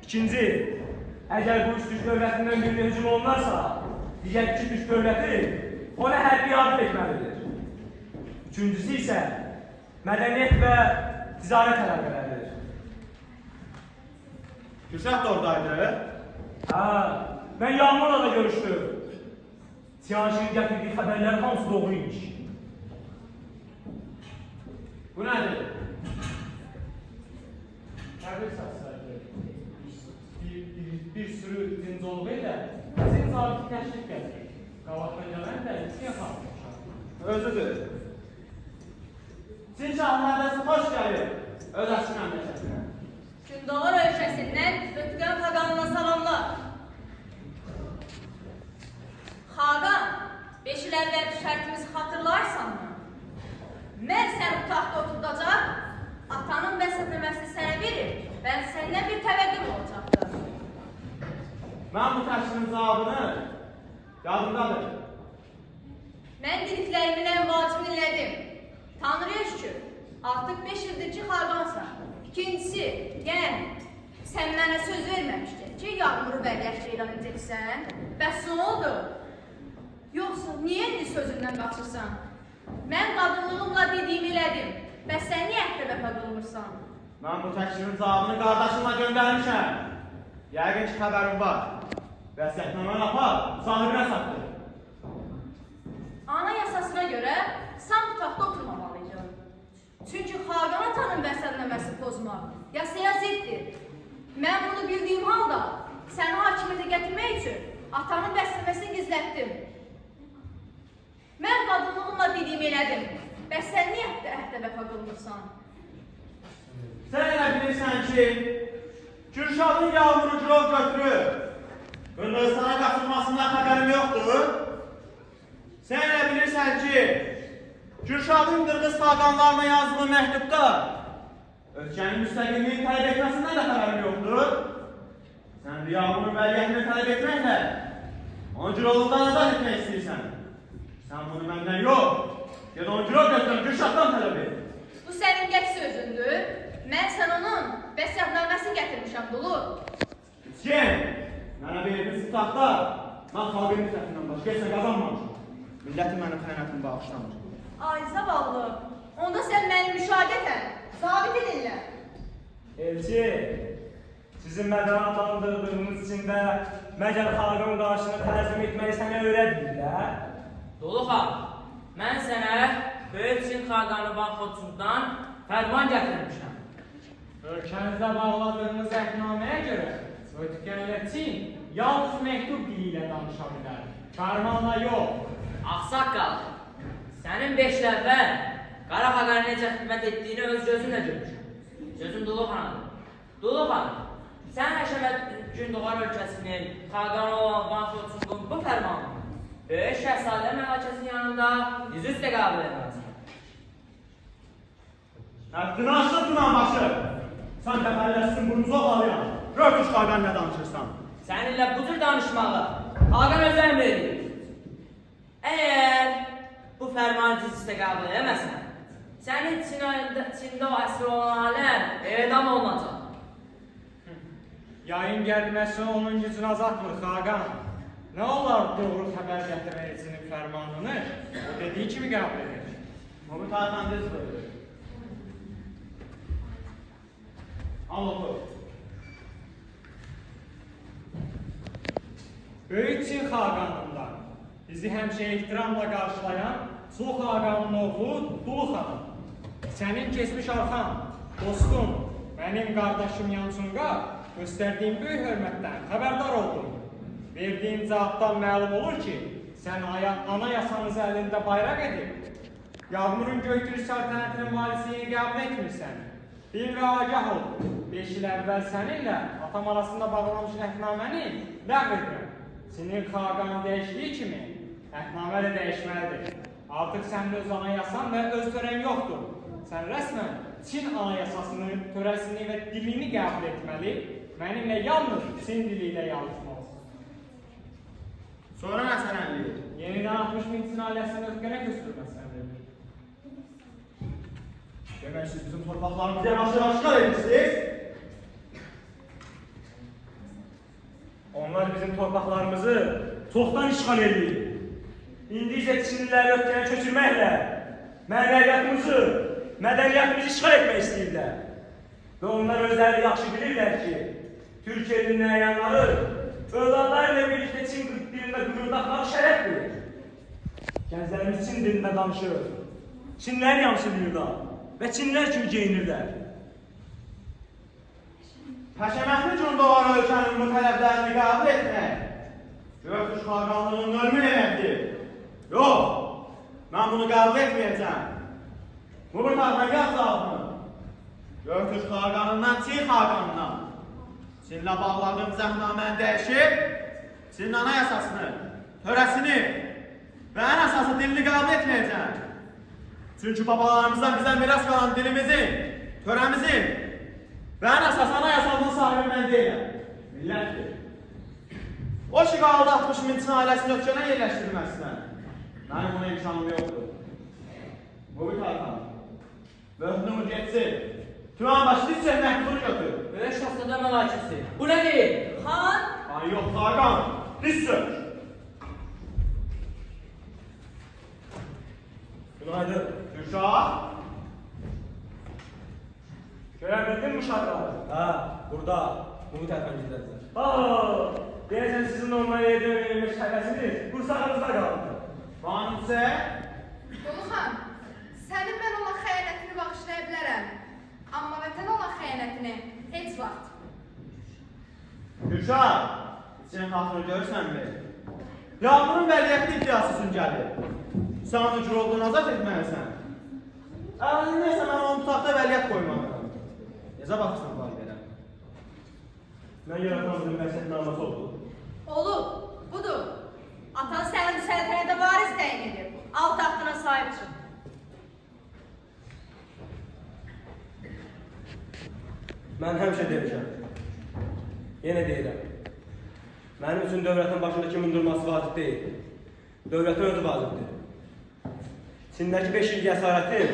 İkinci, əgər bu üç türk dövlətindən birinin hücum olunarsa, digər iki türk dövləti ona hərbi yardım etməlidir. Üçüncüsü isə mədəniyyət və ticarət əlaqələridir. Kürşat da oradaydı. Hə, mən Yağmurla da görüşdüm. Siyanşinin gətirdiyi xəbərlər hamısı doğru imiş. Bu nədir? Hərbi səslərdir. Bir sürü zincoluğu ilə sizin zabiti təşrif gətirir. Qavatdan gələn də iki yaxamışam. Özüdür. Sizin şahlarınızı xoş gəlir. Öz əsr məmləkətinə. Gündoğar ölkəsindən Ötqən Xaqanına salamlar. Xaqan, 5 il əvvəl şərtimizi xatırlarsanmı? Mən səni bu taxta oturdacaq, atanın vəsətləməsini sənə verir və səndən bir təvəqqüm olacaqdır. Mən bu təşkirin cavabını yadımdadır. Mən dediklərimin ən vacibini elədim. Tanrıya şükür, artıq 5 ildir ki xaqansan. İkincisi, yəni, sən mənə söz verməmişdin ki, Yağmuru vəliəhd elan edəcəksən. Bəs nə oldu? Yoxsa niyə indi sözündən qaçırsan? Mən qadınlığımla dediyimi elədim. Bəs sən niyə əhdə vəfa qılmırsan? Mən bu təşkirin cavabını qardaşımla göndərmişəm. Yəqin ki, xəbərim var. Vəsiyyətnaməni apar, sahibinə satdır. Ana yasasına görə sən bu taxta oturmamalıydın. Çünki Xaqan atanın vəsətləməsi pozmaq yasaya ziddir. Mən bunu bildiyim halda səni hakimiyyətə gətirmək üçün atanın vəsətləməsini gizlətdim. Mən qadınlığımla dediyimi elədim. Bəs sən niyə əhdə vəfa qılmırsan? Sən elə bilirsən ki, Kürşadın Yağmuru girov götürür. Qırğızstana qatılmasından xəbərim yoxdur. Sən elə bilirsən ki, Kürşadın Qırğız xaqanlarına yazdığı məktubda ölkənin müstəqilliyini tələb etməsindən də xəbərim yoxdur. Sən də Yağmurun vəliyyətini tələb etməklə onun girovundan azad etmək istəyirsən. Sən bunu məndən yox, ya da onun girov götürən Kürşaddan tələb et. Bu sənin qət sözündür. Mən sən onun vəsiyyətnaməsini gətirmişəm, dolu. İçkin, mənə verilmiş taxta, mən xalqın nifrətindən başqa heç nə qazanmamışım. Millətin mənim xəyanətimi bağışlamır. Ay zavallı, onda sən məni müşahidətən, zabit edinlə. Elçi, sizin mədəni adlandırdığınız için də məgər xalqın qarşısına təzim etməyi sənə öyrətmirlər? Dolu xan, mən sənə Böyük Çin xaqanı Vanxoçundan fərman gətirmişəm. Ölkənizdə bağladığınız əhdnaməyə görə Ötqənlə Çin yalnız məktub dili ilə danışa bilər. Fərmanla yox. Ağsaqqal, sənin 5 il əvvəl Qara xaqana necə xidmət etdiyini öz gözümlə görmüşəm. Sözüm Dolu xanadır. Dolu xan, sən Həşəmət Gündoğar ölkəsinin xaqanı olan Vanxoçunun bu fərmanı şəhzadə mələkəsinin yanında dizüstə qəbul etməlisən. Həddini aşdın Tunanbaşı. Sən dəfələrsin burnuzu oxalayan. Görmüş Xaqan nə danışırsan? Səninlə bu cür danışmağı Xaqan özü əmr edir. Əgər bu fərmanı dizüstə qəbul edəməsən, sənin içində o əsir olan aləm edam olunacaq. Yayın gəlməsi onun gücünü azaltmır Xaqan. Nə olar doğru xəbər gətirməyicinin fərmanını o dediyi kimi qəbul edir. Mabut Hakan düz buyurur. Al otur. Böyük Çin Xaqanında bizi həmişə ehtiramla qarşılayan Çul Xaqanın oğlu Dulu xanım. Sənin keçmiş arxan, dostum, mənim qardaşım Yansunqa göstərdiyin böyük hörmətdən xəbərdar oldum. Verdiyin cavabdan məlum olur ki, sən anayasanızı əlində bayraq edib, Yağmurun Göytürk səltənətinin valisini qəbul etmirsən. Bil və agah ol, 5 il əvvəl səninlə atam arasında bağlamış əhdnaməni ləğv edirəm. Senin Xaqanın dəyişdiyi kimi, əhdnamə də dəyişməlidir. Artıq sənin öz anayasan və öz törən yoxdur. Sən rəsmən Çin anayasasını, törəsini və dilini qəbul etməli, mənimlə yalnız Çin dili ilə yazışmalısın. Sonra nə sənənliyir? Yenidən 60 min Çin ailəsini öfkənə köstürməsəndir. Demək siz bizim torpaqlarımızı yavaş-yavaş edirsiniz. Onlar bizim torpaqlarımızı çoxdan işğal edir. İndi isə Çinliləri ötkənə köçürməklə mənəviyyatımızı, mədəniyyətimizi işğal etmək istəyirlər. Və onlar özləri yaxşı bilirlər ki, Türkiyənin əyanları övladları ilə birlikdə Çin dilində qürurdaqları şərəfdir. Gənclərimiz Çin dilində danışır. Çinləri yamsılayırlar və Çinlər kimi geyinirlər. Həşəmətli cunda olan ölkənin bu tələblərini qəbul etmək, Göytürk Xaqanlığının ölümü deməkdir. Yox, mən bunu qəbul etməyəcəm. Bu bir tarixəgah zaafını, Göytürk Xaqanından Çin Xaqanından, Çinlə bağladığımız əhdnaməni dəyişib, Çinin anayasasını, törəsini və ən əsası dilini qəbul etməyəcəm. Çünki babalarımızdan bizə miras qalan dilimizin, törəmizin və ən əsas anayasamızın sahibi mən deyiləm, millətdir. O ki qaldı 60 min Çin ailəsini ötkənə yerləşdirilməsinə, mənim buna imkanım yoxdur. Bu bir tarixan. Möhnümü getsin. Tunanbaşı dizcək məktubunu götür. Böyük şahzadə mələkəsi. Bu nədir? Xan? Ay yox, Xaqan, diz sök. Günaydın. Gülşah. Görəbildin mi uşaqları? Hə, burada. Bunu tərpəncildədirlər. Deyəsən sizin onlara yedirməyilmiş həvəsiniz qursağınızda qaldı. Vanitsə. Dolu xan, sənin mən olan xəyanətini bağışlaya bilərəm. Amma vətən olan xəyanətini heç vaxt. Gülşah, Çin xalqını görürsənmi? Yağmurun vəliyyətli iddiası üçün gəlir. Sən onu cür olduğunu azad etməlisən. Əvvəlindəysə mən onun tutaqda vəliyyət qoymalıyam. Necə baxırsan bu hallərə? Mən yaratanımın məqsədnaməsi oldu. Olub, budur. Atan sənin səltənətə varis təyin edib. Al taxtına sahib çıx. Mən həmişə demişəm. Yenə deyirəm. Mənim üçün dövlətin başında kimin durması vacib deyil. Dövlətin özü vacibdir. Çindəki 5 illik əsarətim,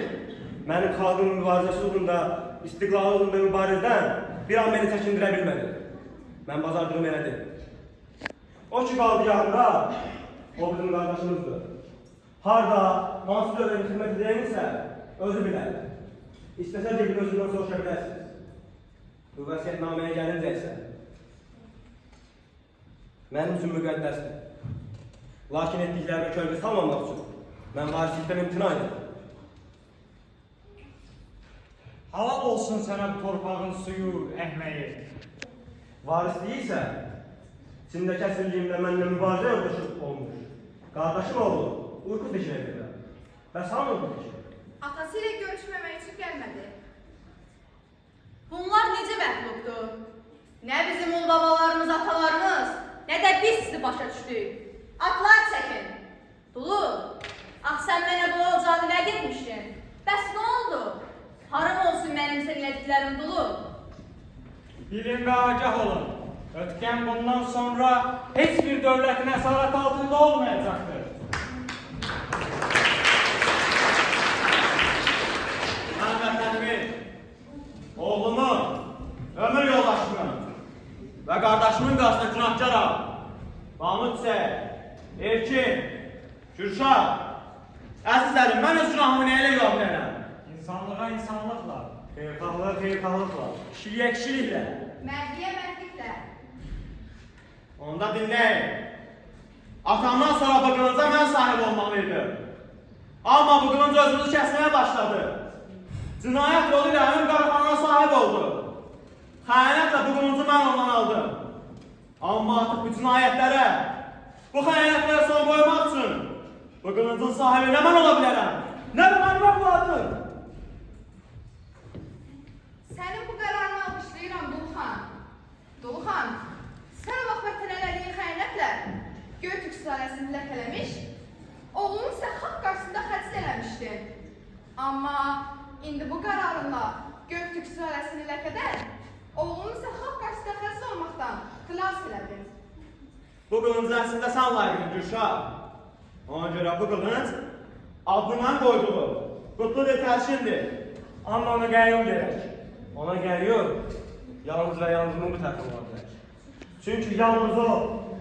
mənim xalqımın mübarizəsi uğrunda, istiqlalı uğrunda mübarizədən bir an məni çəkindirə bilmədi. Mən bazardığım elədim. O ki qaldı yanında, o bizim qardaşımızdır. Harada, hansı dövlətin xidmət edəyinsə, özü bilər. İstəsə cebin özündən soruşa bilərsiniz. Bu vəsiyyətnaməyə gəlincə isə, mənim üçün müqəddəsdir. Lakin etdiklərimə kölgə salmamaq üçün, mən varislikdən imtina edirəm. Halal olsun sənə bu torpağın suyu, əhməyi. Varisliyi isə, Çindəki əsirliyimdə mənlə mübarizə yoldaşı olmuş. Qardaşım oğlu, uyku dişinə gedirəm. Və sağ uyku dişinə. Atası ilə görüşməmək üçün gəlmədi. Bunlar necə məxluqdur? Nə bizim ulu babalarımız, atalarımız, nə də biz sizi başa düşdük. Atlar çəkin. Bilin ve agah olun. Ötken bundan sonra hiçbir devletin esaret altında olmayacaktır. Hanımefendimi, oğlumu, ömür yoldaşımı ve kardeşimin karşısında günahkaram. Mahmudse, Erkin, Kürşat, əzizlərim, mən öz günahımı neyle yola bilərəm? İnsanlığa insanlıkla. Xeyirxahlığa xeyirxahlıqla. Kişiliyə kişiliklə. Mərdiyə mərdliklə. Onda dinləyin. Atamdan sonra bu qılınca mən sahib olmalıydım. Amma bu qılınca özümüzü kəsməyə başladı. Cinayət yolu ilə həmin qaraxanına sahib oldu. Xəyanətlə bu qılınca mən ondan aldım. Amma artıq bu cinayətlərə, bu xəyanətlərə son qoymaq üçün bu qılıncın sahibi nə mən ola bilərəm? Nə də mənim övladım? Sənin bu qərarını alqışlayıram Duluxan. Duluxan, sən o vaxt vətən elədiyin xəyanətlə Göytürk sülaləsini ləkələmiş, oğlunu isə xalq qarşısında xəcis eləmişdin. Amma indi bu qərarınla Göytürk sülaləsini ləkədən, oğlunu isə xalq qarşısında xəcis olmaqdan xilas elədin. Bu qılıncı əslində sən layiqdin Gülşah. Ona görə bu qılınc adından qoyduğu qutlu detərşindir. Amma ona qəyyum gerək. Ona qəyyum yalnız və yalnız bu tərəf ola bilər. Çünki yalnız o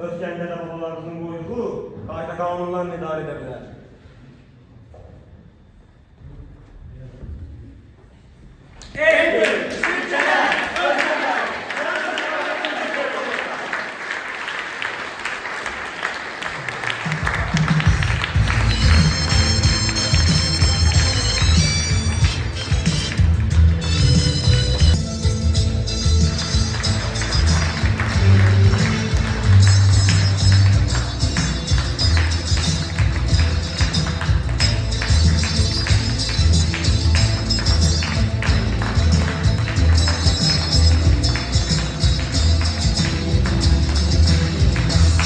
ötkəndə də babalarımızın qoyduğu qayda qanunlarla idarə edə bilər.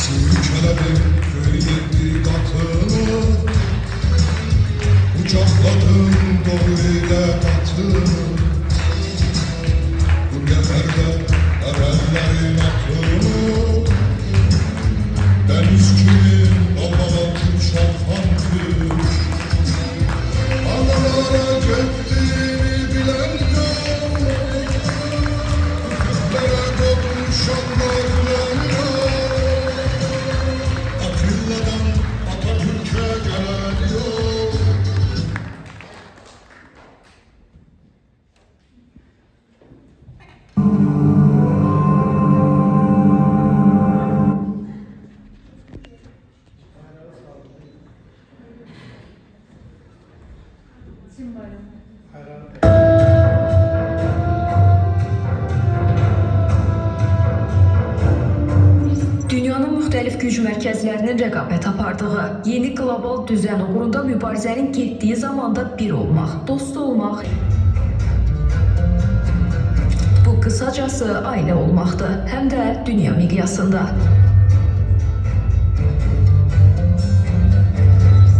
Sürükledim köyün katını, kucakladım doğruyla katını. Bu neferde erenlerin aklını, deniz gibi dalgalandım şalkan kış. Analara gittiğini bilen yok, küçüklere konuşanlar bilen yok. Atilla'dan Atatürk'e geliyor. Dünyanın müxtəlif güc mərkəzlərinin rəqabət apardığı, yeni qlobal düzən uğrunda mübarizənin getdiyi zamanda bir olmaq, dost olmaq, bu qısacası ailə olmaqdır, həm də dünya miqyasında.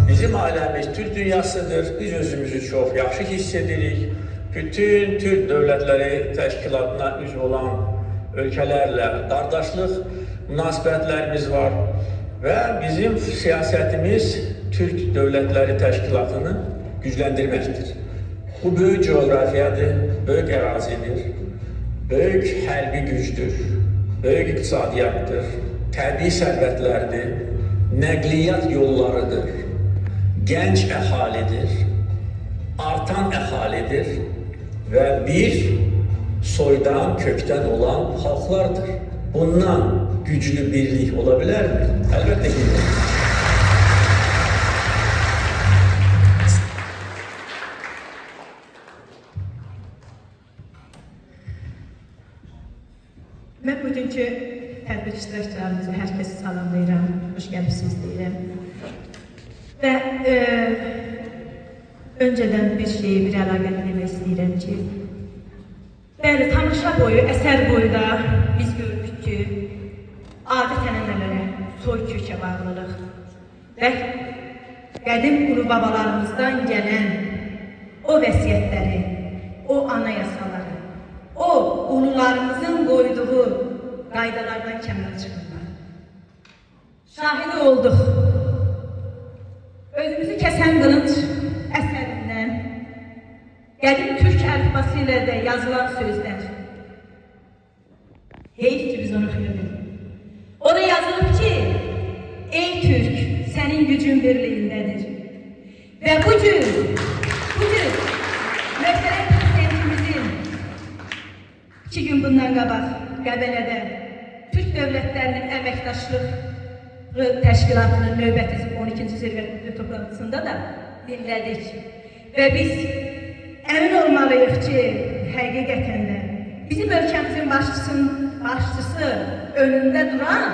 Bizim ailəmiz Türk dünyasıdır. Biz özümüzü çox yaxşı hiss edirik. Bütün Türk dövlətləri təşkilatına üzv olan ölkələrlə qardaşlıq münasibətlərimiz var və bizim siyasətimiz Türk Dövlətləri Təşkilatını gücləndirməkdir. Bu böyük coğrafiyadır, böyük ərazidir, böyük hərbi gücdür, böyük iqtisadiyyatdır, təbii sərvətlərdir, nəqliyyat yollarıdır, gənc əhalidir, artan əhalidir və bir soydan, kökdən olan xalqlardır. Bundan güclü birlik ola bilər mi? Əlbəttə ki. Mən bugünkü tədbir iştirakçılarımızı hər kəsi salamlayıram, xoş gəlmisiniz deyirəm. Və öncədən bir şeyi, bir əlaqəni demək istəyirəm ki, bəli, tamaşa boyu, əsər boyu da biz görürük ki, adət-ənənələrə, soy kökə bağlılıq və qədim ulu babalarımızdan gələn o vəsiyyətləri, o anayasaları, o ulularımızın qoyduğu qaydalardan kənar çıxırlar. Şahidi olduq. Özümüzü kəsən qılınc əsərindən, qədim türk əlifbası ilə də yazılan sözlər. Heyf ki biz onu oxuyabilirik. Orada yazılıb ki, ey Türk, sənin gücün birliyindədir. Və bugün möhtərəm prezidentimizin 2 gün bundan qabaq Qəbələdə Türk dövlətlərinin əməkdaşlıq təşkilatının növbəti 12-ci zirvə toplantısında da dinlədik. Və biz əmin olmalıyıq ki, həqiqətən də bizim ölkəmizin başçısı önündə duran,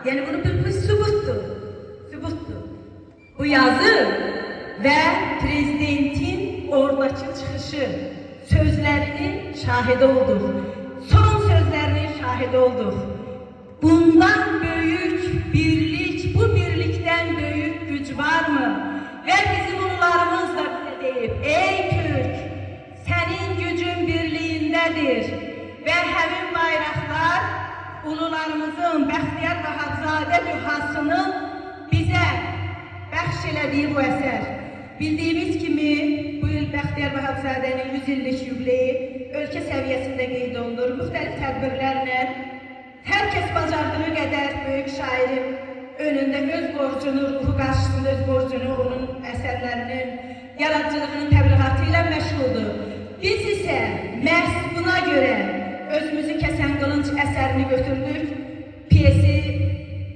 yəni bunu bir sübutdur. Bu yazı və prezidentin oradakı çıxışı, sözlərinin şahidi olduq. Son sözlərinin şahidi olduq. Bundan böyük birlik, bu birlikdən böyük güc varmı? Və bizim ulularımız da bize deyib, ey Türk, sənin gücün birliyindədir. Və həmin bayraqlar ulularımızın Bəxtiyar Vahabzadə dühasının bizə bəxş elədiyi bu əsər. Bildiyimiz kimi bu il Bəxtiyar Vahabzadənin 100 illik yubileyi ölkə səviyyəsində qeyd olunur. Müxtəlif tədbirlərlə hər kəs bacardığı qədər böyük şairin önündə öz borcunu, ruhu qarşısında öz borcunu, onun əsərlərinin, yaradıcılığının təbliğatı ilə məşğuldur. Biz isə məhz buna görə özümüzü kəsən qılınc əsərini götürdük, piyesi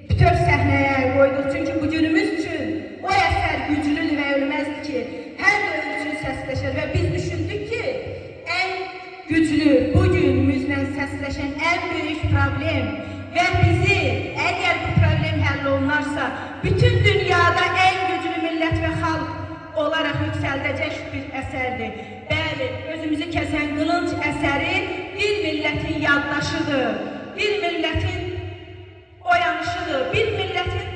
bütöv səhnəyə qoyduq. Çünki bugünümüz üçün o əsər güclüdür və ölməzdir ki, hər dövr üçün səsləşir və biz düşündük ki, ən güclü, bugünümüzlə səsləşən ən böyük problem və bizi, əgər bu problem həll olunarsa, bütün dünyada ən güclü millət və xalq olaraq yüksəldəcək bir əsərdir. Bəli, özümüzü kəsən qılınc əsəri bir millətin yaddaşıdır, bir millətin oyanışıdır, bir millətin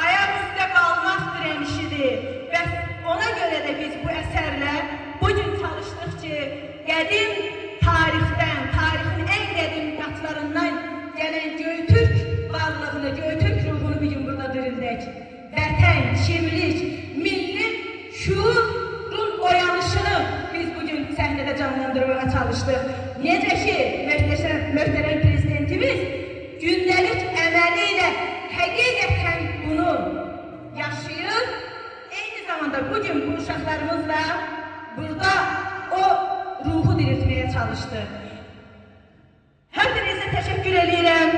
ayaq üstə qalmaq dirənişidir və ona görə də biz bu əsərlə bugün çalışdıq ki, qədim tarixdən, tarixin ən qədim qatlarından gələn Göytürk varlığını, Göytürk ruhunu bugün burada dirildək. Vətən, kimlik, milli şuurun oyanışını biz bugün səhnədə canlandırmağa çalışdıq. Necə ki, möhtərəm prezidentimiz gündəlik əməli ilə həqiqətən bunu yaşayır. Eyni zamanda bugün bu uşaqlarımızla burada o ruhu diriltməyə çalışdı. Hər birinizə təşəkkür edirəm,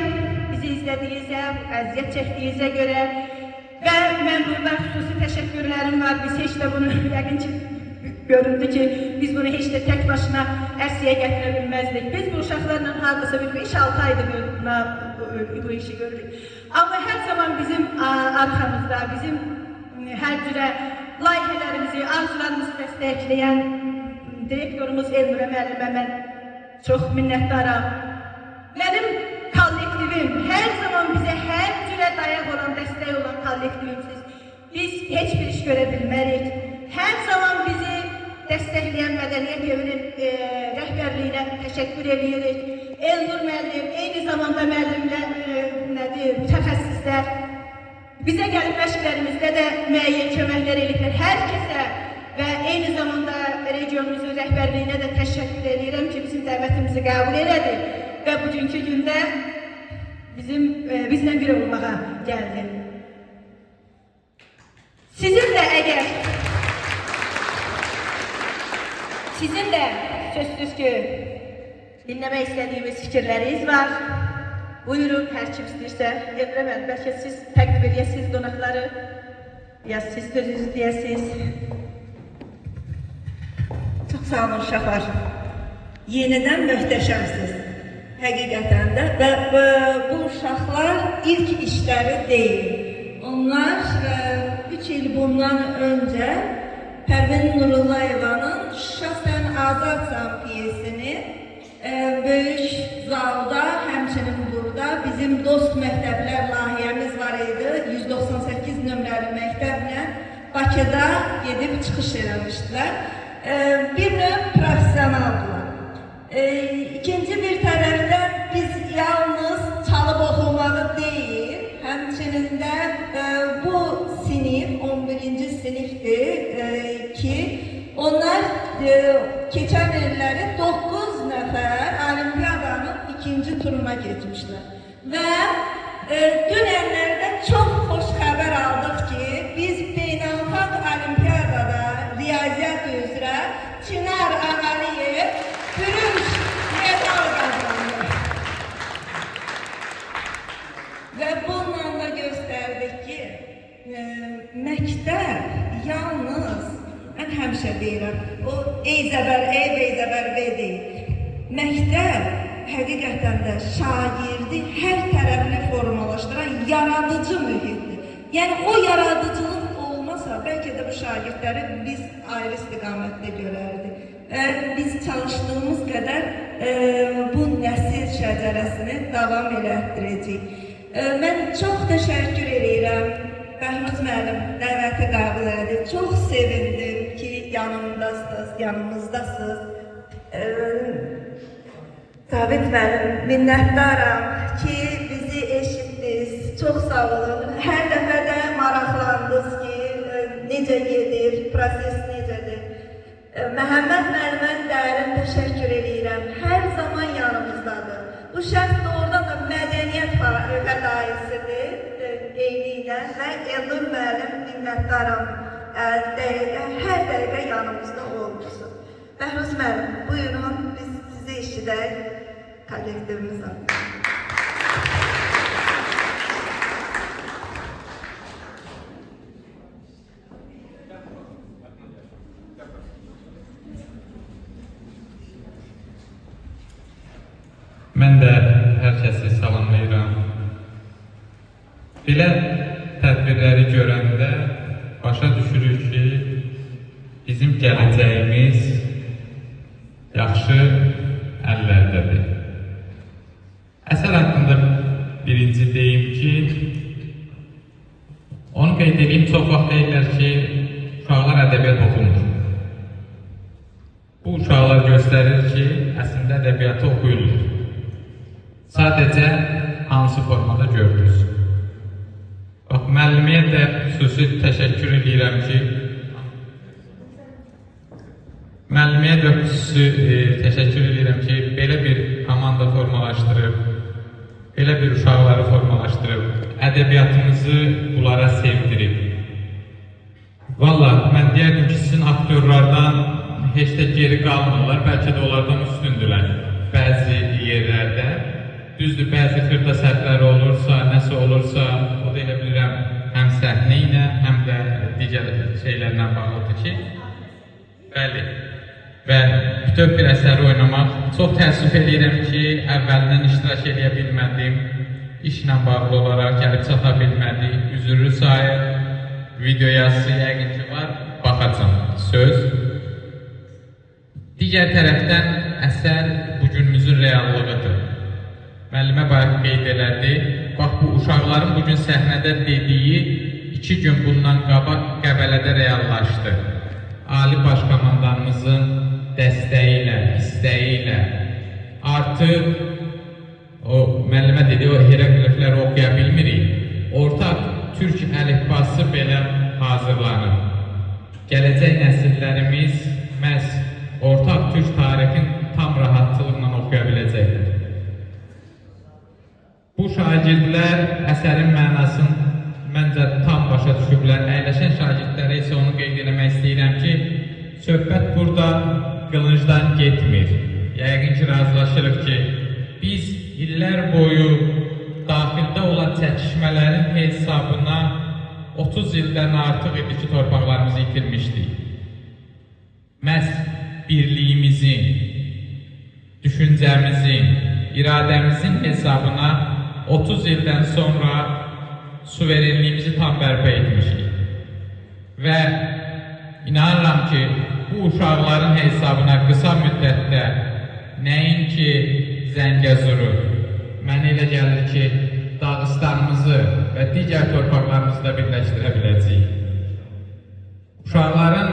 bizi izlədiyinizə, əziyyət çəkdiyinizə görə və mən burada xüsusi təşəkkürlərim var. Biz heç də bunu yəqin ki, göründü ki, biz bunu heç də tək başına ərsəyə gətirə bilməzdik. Biz bu uşaqlarla hardasa bir 5-6 aydır bu işi görürük. Amma hər zaman bizim arxamızda, bizim hər cürə layihələrimizi, arzularımızı dəstəkləyən direktorumuz Elnurə müəllimə mən çox minnətdaram. Mənim kollektivim, hər zaman bizə hər cürə dayaq olan, dəstək olan kollektivimsiz biz heç bir iş görə bilmərik. Hər zaman bizi dəstəkləyən Mədəniyyət Evinin rəhbərliyinə təşəkkür edirik. Elnur müəllim, eyni zamanda müəllimlər, mütəxəssislər bizə gəlib məşqlərimizdə də müəyyən köməklər ediblər. Hər kəsə və eyni zamanda regionumuzun rəhbərliyinə də təşəkkür edirəm ki, bizim dəvətimizi qəbul elədi və bugünkü gündə bizlə bir olmağa gəldi. Sizin də sözsüz ki, dinləmək istədiyimiz fikirləriniz var. Buyurun, hər kim istəyirsə, Elnur, bəlkə siz təqdim edəsiniz qonaqları, ya siz sözünüzü deyəsiniz. Çox sağ olun uşaqlar. Yenidən möhtəşəmsiz. Həqiqətən də və bu uşaqlar ilk işləri deyil. Onlar 3 il bundan öncə Pərvin Nurullayevanın Şəxsən Azadsan piyesini böyük zalda, həmçinin burada bizim dost məktəblər layihəmiz var idi. 198 nömrəli məktəblə Bakıda gedib çıxış eləmişdilər. Bir növ professionaldılar. İkinci bir tərəfdən biz yalnız çalıb oxumağı deyil, həmçinin də bu sinif 11-ci sinifdir ki, onlar keçən illəri 9 nəfər olimpiyadanın ikinci turuna keçmişlər. Və dünənlərdə çox xoş xəbər aldıq ki, biz beynəlxalq olimpiyadada riyaziyyat üzrə Çınar Ağaliyev bürünç medal qazandı. Və bununla da göstərdik ki, məktəb yalnız, mən həmişə deyirəm, o ey zəbər B deyil. Məktəb həqiqətən də şagirdi hər tərəfli formalaşdıran yaradıcı mühitdir. Yəni o yaradıcılıq olmasa, bəlkə də bu şagirdləri biz ayrı istiqamətdə görərdik. Biz çalışdığımız qədər bu nəsil şəcərəsini davam elətdirəcəyik. Mən çox təşəkkür edirəm. Bəhruz müəllim dəvəti qəbul edir. Çox sevindim ki, yanımızdasınız. Sabit müəllim, minnətdaram ki, bizi eşitdiniz. Çox sağ olun. Hər dəfə də maraqlandınız ki, necə gedir, proses necədir. Məhəmməd müəllimə dərin təşəkkür edirəm. Hər zaman yanımızdadır. Bu şəxs doğrudan da mədəniyyət fədaisidir, eyni ilə və Elnur müəllim minnətdaram. Hər dəqiqə yanımızda olmuşsunuz. Bəhruz müəllim, buyurun, biz sizi eşidək kollektivimiz adına. Mən də hər kəsi salamlayıram. Belə tədbirləri görəndə başa düşürük ki, bizim gələcəyimiz yaxşı əllərdədir. Əsər haqqında birinci deyim ki, onu qeyd edeyim, çox vaxt deyirlər ki, uşaqlar ədəbiyyat oxumur. Bu uşaqlar göstərir ki, əslində ədəbiyyatı oxuyurlar. Sadəcə hansı formada gördünüz. Bax, müəlliməyə də xüsusi təşəkkür edirəm ki, belə bir komanda formalaşdırıb, belə bir uşaqları formalaşdırıb, ədəbiyyatımızı bunlara sevdirib. Valla, mən deyərdim ki, sizin aktyorlardan heç də geri qalmırlar, bəlkə də onlardan üstündürlər bəzi yerlərdə. Düzdür, bəzi xırda səhvlər olursa, nəsə olursa, o da elə bilirəm, həm səhnə ilə, həm də digər şeylərlə bağlıdır ki, bəli, və bütöv bir əsəri oynamaq. Çox təəssüf edirəm ki, əvvəlindən iştirak edə bilmədim, işlə bağlı olaraq gəlib çata bilmədik, üzürlü sayı, video yazısı yəqin ki var, baxacam, söz. Digər tərəfdən əsər bugünümüzün reallığıdır. Müəllimə bayaq qeyd elədi, bax bu uşaqların bugün səhnədə dediyi 2 gün bundan qabaq Qəbələdə reallaşdı. Ali Baş Komandanımızın dəstəyi ilə, istəyi ilə artıq o müəllimə dedi, o hieroqlifləri oxuya bilmirik. Ortaq türk əlifbası belə hazırlanır. Gələcək nəsillərimiz məhz ortaq türk tarixin tam rahatçılıqla oxuya biləcəkdir. Bu şagirdlər əsərin mənasını məncə tam başa düşüblər. Əyləşən şagirdlərə isə onu qeyd eləmək istəyirəm ki, söhbət burada qılıncdan getmir. Yəqin ki, razılaşırıq ki, biz illər boyu daxildə olan çəkişmələrin hesabına 30 ildən artıq idi ki, torpaqlarımızı itirmişdik. Məhz birliyimizin, düşüncəmizin, iradəmizin hesabına 30 ildən sonra suverenliyimizi tam bərpa etmişik. Və inanıram ki, bu uşaqların hesabına qısa müddətdə nəinki Zəngəzuru, mənə elə gəlir ki, Dağıstanımızı və digər torpaqlarımızı da birləşdirə biləcəyik. Uşaqların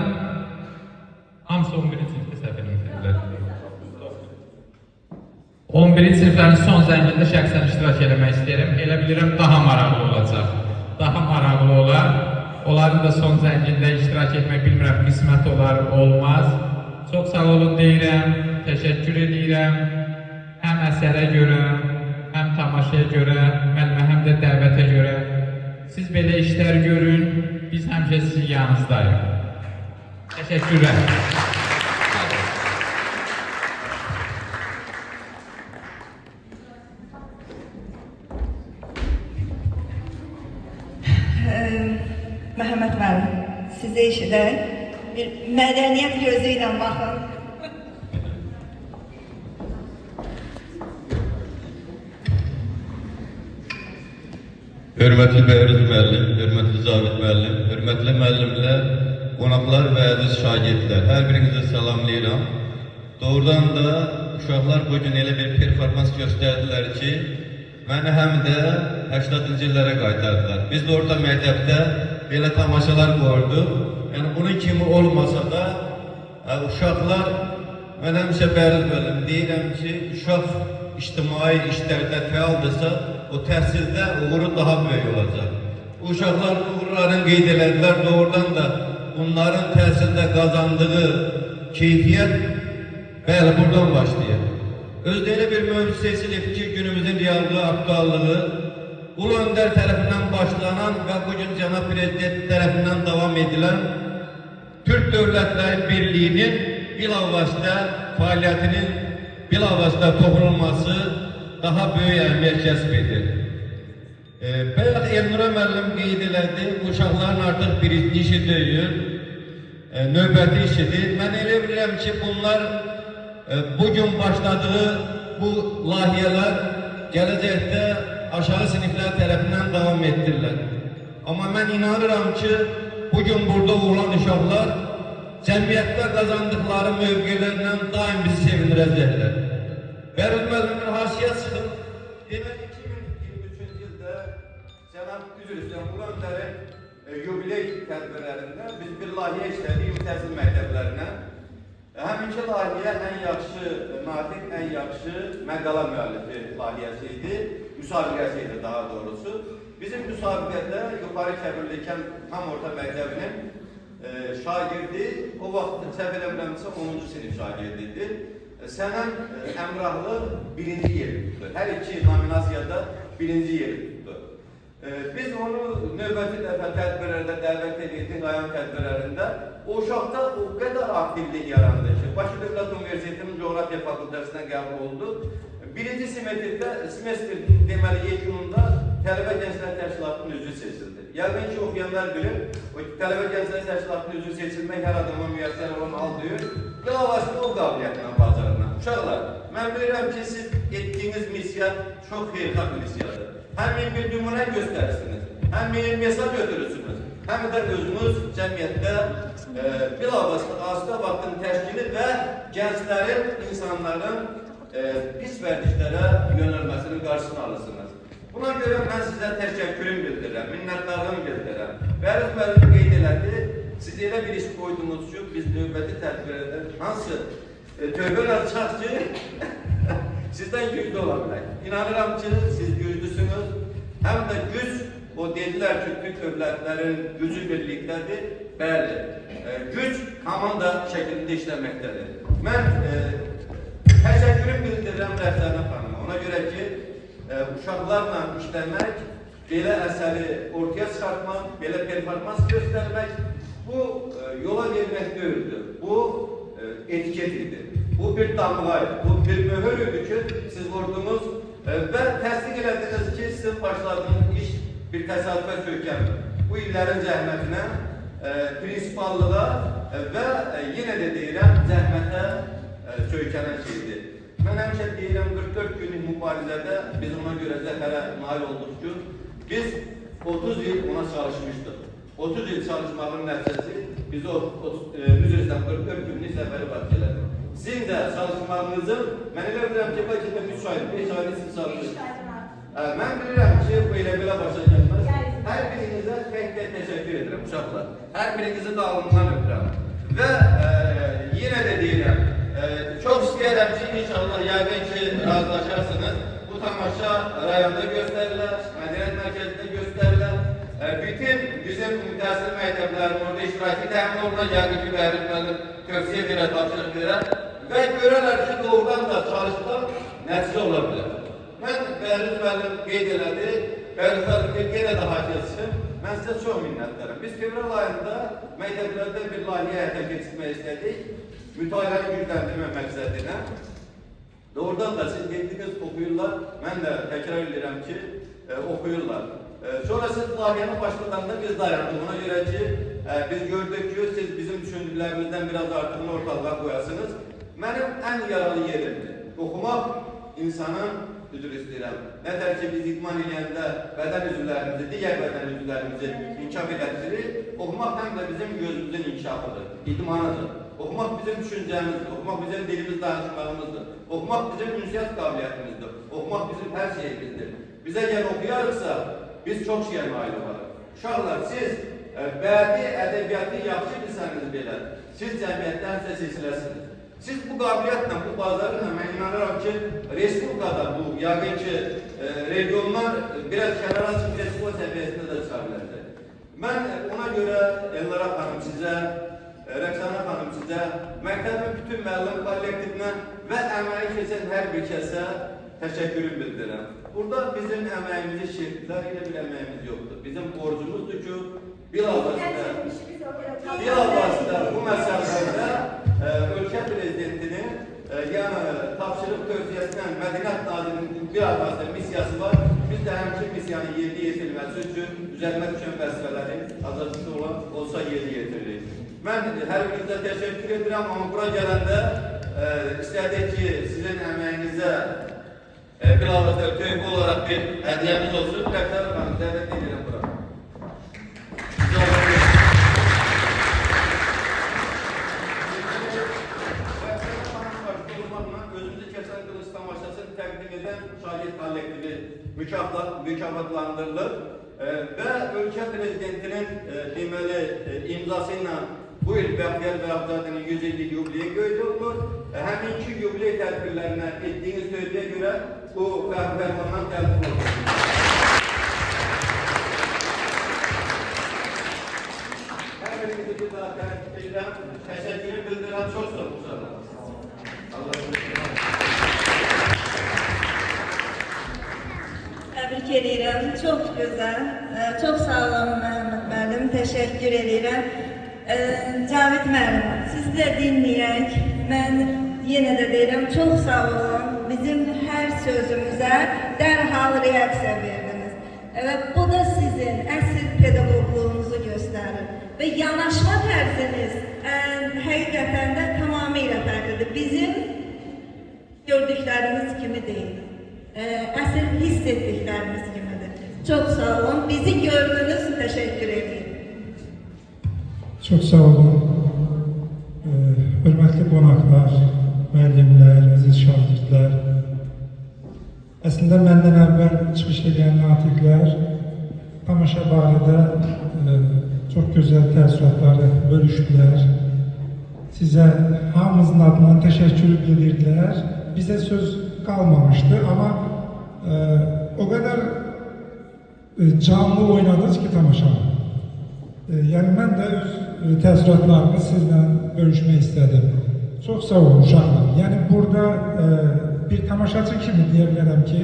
hamısı 11-ci sinifdə səhv eləmirlər. 11-ci siniflərin son zəngində şəxsən iştirak eləmək istəyirəm. Elə bilirəm daha maraqlı olacaq. Daha maraqlı olar. Onların da son zəngində iştirak etmək bilmirəm, qismət olar, olmaz. Çox sağ olun deyirəm, təşəkkür edirəm. Həm əsərə görə, həm tamaşaya görə, müəllimə həm də dəvətə görə. Siz belə işlər görün, biz həmişə sizin yanınızdayıq. Təşəkkürlər. Məhəmməd müəllim, sizə eşidək. Bir mədəniyyət gözü ilə baxın. Hörmətli Bəhruz müəllim, hörmətli Cavid müəllim, hörmətli müəllimlər, qonaqlar və əziz şagirdlər, hər birinizi salamlayıram. Doğrudan da uşaqlar bugün elə bir performans göstərdilər ki, məni həm də 80-cı illərə qaytardılar. Biz də orta məktəbdə belə tamaşalar qoyurduq. Yəni bunun kimi olmasa da uşaqlar, mən həmişə Bəhruz müəllim deyirəm ki, uşaq ictimai işlərdə fəaldırsa, o təhsildə uğuru daha böyük olacaq. Uşaqlar uğurlarını qeyd elədilər, doğrudan da bunların təhsildə qazandığı keyfiyyət bəli, buradan başlayır. Özdə elə bir mövzu seçilib ki, günümüzün reallığı, aktuallığı Ulu Öndər tərəfindən başlanan və bugün Cənab Prezident tərəfindən davam edilən Türk Dövlətləri Birliyinin bilavasitə fəaliyyətinin bilavasitə toxunulması daha böyük əhəmiyyət kəsb edir. Bayaq Elnura müəllim qeyd elədi, uşaqların artıq birinci işi deyil, növbəti işidir. Mən elə bilirəm ki, bunlar bugün başladığı bu layihələr gələcəkdə aşağı siniflər tərəfindən davam etdirirlər. Amma mən inanıram ki, bugün burada olan uşaqlar cəmiyyətdə qazandıqları mövqelərlə daim bizi sevindirəcəklər. Bəhruz müəllimin hasiyə çıxıb, demək 2023-cü ildə Cənab Ulu Öndərin yubiley tədbirlərində biz bir layihə işlədik təhsil məktəblərinə. Həminki layihə ən yaxşı natiq, ən yaxşı məqala müəllifi layihəsi idi, müsabiqəsi idi daha doğrusu. Bizim müsabiqədə Yuxarı Kəbirli Kənd Tam Orta Məktəbinin şagirdi, o vaxt səhv eləmirəmsə 10-cu sinif şagirdi idi. Sənan Əmrahlı birinci yeri tutdu. Hər iki nominasiyada birinci yeri tutdu. Biz onu növbəti dəfə tədbirlərdə dəvət edirdik, rayon tədbirlərində. O uşaqda o qədər aktivlik yarandı ki, Bakı Dövlət Universitetinin Coğrafiya Fakültəsinə qəbul oldu. Birinci semestr deməli yekununda Tələbə Gənclər Təşkilatının üzvü seçildi. Yəqin ki, oxuyanlar bilir, o Tələbə Gənclər Təşkilatının üzvü seçilmək hər adama müəssər olan hal deyil. Bilavasitə o qabiliyyətlə, bacarına. Uşaqlar, mən bilirəm ki, siz etdiyiniz missiya çox xeyirxah missiyadır. Həm bir nümunə göstərirsiniz, həm bir mesaj götürürsünüz, həm də özünüz cəmiyyətdə bilavasitə asudə vaxtın təşkili və gənclərin, insanların pis vərdişlərə yönəlməsinin qarşısını alırsınız. Buna görə mən sizə təşəkkürüm bildirirəm, minnətdarlığım bildirirəm. Bəhruz müəllim qeyd elədi, siz elə bir iş qoydunuz ki, biz növbəti tədbirlərdə hansı tövbə alacaq ki, sizdən güclü ola bilək. İnanıram ki, siz güclüsünüz. Həm də güc, o dedilər ki, Türk dövlətlərin gücü birlikdədir. Bəli, güc komanda şəklində işləməkdədir. Mən təşəkkürüm bildirirəm Rəhsənə xanıma. Ona görə ki, uşaqlarla işləmək, belə əsəri ortaya çıxartmaq, belə performans göstərmək, bu yola vermək deyildir. Bu etiket idi. Bu bir damğaydı, bu bir möhür idi ki, siz vurdunuz və təsdiq elədiniz ki, sizin başladığınız iş bir təsadüfə söykənmir. Bu illərin zəhmətinə, prinsipallığa və yenə də deyirəm, zəhmətə söykənən şeydir. Mən həmişə deyirəm, 44 günlük mübarizədə biz ona görə zəfərə nail olduq ki, biz 30 il ona çalışmışdıq. 30 il çalışmağın nəticəsi bizi o 44 günlük zəfəri vaxt elədi. Sizin də çalışmağınızın, mən elə bilirəm ki, bəlkə də 3 aydır, 5 aydır siz çalışırsınız. Mən bilirəm ki, bu elə başa gəlməz. Hər birinizə tək-tək təşəkkür edirəm, uşaqlar. Hər birinizi də alımdan öpürəm. Və yenə də deyirəm, Çok istəyərəm ki, inşallah yəqin ki, razılaşarsınız. Bu tamaşa rayonda göstərilir, mədəniyyət mərkəzində göstərilir. Bütün bizim mütəssir məktəblərin orada iştirakı təmin olunur, yəqin ki, Bəhruz müəllim tövsiyə verər, tapşırıq verər və görərlər ki, doğrudan da çalışılan nəticə ola bilər. Mən Bəhruz müəllim qeyd elədi, Bəhruz müəllim yenə daha keçsin. Mən sizə çox minnətlərim. Biz fevral ayında məktəblərdə bir layihə həyata keçirmək istədik. Mütaliəni gücləndirmə məqsədinə. Doğrudan da siz getdiniz, oxuyurlar. Mən də təkrar edirəm ki, oxuyurlar. Sonra siz layihəni başladığında biz dayandık. Ona görə ki, biz gördük ki, siz bizim düşündüklərimizdən biraz artığını ortalığa qoyasınız. Mənim ən yaralı yerimdir. Oxumaq insanın, üzr istəyirəm, nətər ki, biz idman eləyəndə bədən üzvlərimizi, digər bədən üzvlərimizi inkişaf edədirik, oxumaq həm də bizim gözümüzün inkişafıdır, idmanıdır. Oxumaq bizim düşüncəmizdir, oxumaq bizim dilimiz danışmağımızdır, oxumaq bizim ünsiyyət qabiliyyətimizdir, oxumaq bizim hər şeyimizdir. Biz əgər oxuyarıqsa, biz çox şeyə nail olarıq. Uşaqlar, siz bədi ədəbiyyatı yaxşı bilsəniz belə, siz cəmiyyətdən sizə seçiləsiniz. Siz bu qabiliyyətlə, bu bazarla mən inanıram ki, Respublikada bu, yəqin ki, regionlar biraz kənara çıxıb Respublika səviyyəsində də çıxa biləcək. Mən ona görə Elnara xanım sizə, Rəqsana xanım sizə, məktəbin bütün müəllim kollektivinə və əməyi keçən hər bir kəsə təşəkkürüm bildirirəm. Burada bizim əməyimizi şirklər, elə bir əməyimiz yoxdur. Bizim borcumuzdur ki, bilavasitə bu məsələlərdə ölkə prezidentinin yəni tapşırıq tövsiyəsindən Mədəniyyət Nazirinin bilavasitə missiyası var. Biz də həmçinin missiyanın yerinə yetirilməsi üçün üzərinə düşən vəzifələrin azadlıqda olan olsa yerinə yetiririk. Mən hər birinizə təşəkkür edirəm, amma bura gələndə istədik ki, sizin əməyinizə bilavasitə töhfə olaraq bir hədiyyəmiz olsun. Rəqsana xanım, dəvət edirəm bura. Özümüzü keçən qılış tamaşasını təqdim edən şagird kollektivi mükafatlandırılır və ölkə prezidentinin deməli imzası ilə bu il Bəxtiyar Vahabzadənin 100 illik yubileyi qeyd olunur. Həminki yubiley tədbirlərinə etdiyiniz sözüyə görə bu fərmandan təqdim olunur. Hər birinizi bir daha təqdim edirəm, təşəkkürü bildirəm, çox sağ olun. Təbrik edirəm, çox gözəl, çox sağ olun Məhəmməd müəllim, təşəkkür edirəm. Cavid müəllim, siz də dinləyək, mən yenə də deyirəm, çox sağ olun, bizim hər sözümüzə dərhal reaksiya verdiniz. Və bu da sizin əsl pedaqoqluğunuzu göstərir və yanaşma tərziniz həqiqətən də tamamilə fərqlidir. Bizim gördüklərimiz kimi deyil. Əsl hiss etdiklərimiz kimidir. Çox sağ olun. Bizi gördünüz, təşəkkür edirəm. Çox sağ olun. Hörmətli qonaqlar, müəllimlər, əziz şagirdlər. Əslində məndən əvvəl çıxış edən natiqlər tamaşa barədə çox gözəl təəssüratları bölüşdülər. Sizə hamımızın adından təşəkkür edirdilər. Bizə söz qalmamışdı, amma o qədər canlı oynadınız ki tamaşanı. Yəni mən də öz təəssüratlarımı sizlə bölüşmək istədim. Çox sağ olun uşaqlar. Yəni burada bir tamaşaçı kimi deyə bilərəm ki,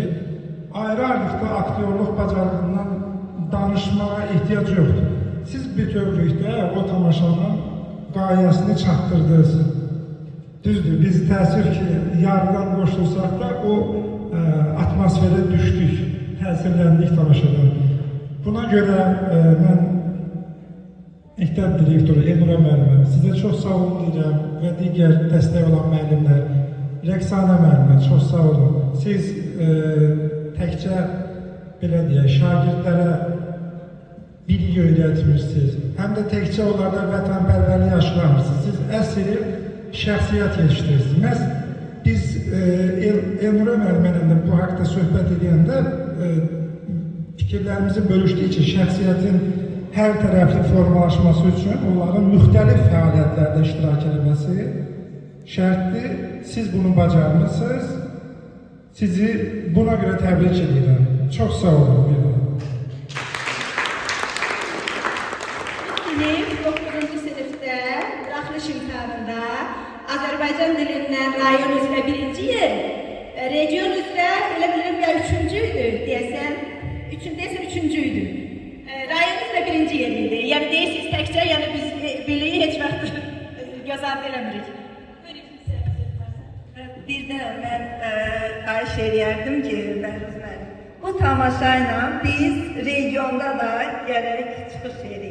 ayrı-ayrılıqda aktyorluq bacarığından danışmağa ehtiyac yoxdur. Siz bütövlükdə o tamaşanın qayəsini çatdırdınız. Düzdür, biz təəssüf ki, yarıdan qoşulsaq da o atmosferə düşdük, təsirləndik tamaşadan. Buna görə mən məktəb direktoru Elnura müəllimə sizə çox sağ olun deyirəm və digər dəstək olan müəllimlər, Rəqsana müəllimə çox sağ olun. Siz təkcə belə deyək, şagirdlərə bilgi öyrətmirsiniz, həm də təkcə onlarda vətənpərvərlik aşılamırsınız. Siz əsl şəxsiyyət yetişdirirsiniz. Məhz biz Elnura müəllimə bu haqda söhbət edəndə fikirlərimizi bölüşdük ki, şəxsiyyətin hər tərəfli formalaşması üçün onların müxtəlif fəaliyyətlərdə iştirak etməsi Şərtdir, siz bunu bacarmısınız. Sizi buna görə təbrik edirəm. Çox sağ olun. Bir daha. Sinif 9-cu sinifdə buraxılış imtahanında Azərbaycan dilindən rayon üzrə birinci yer, region üzrə elə bilirəm ya üçüncü idi, deyəsən üçüncü idi. Rayon üzrə birinci yer idi. Yəni deyirsiniz təkcə, yəni biz biliyi heç vaxt göz ardı eləmirik. Bir də mən xahiş edərdim ki, Bəhruz müəllim, bu tamaşayla biz regionda da gərək çıxış edək.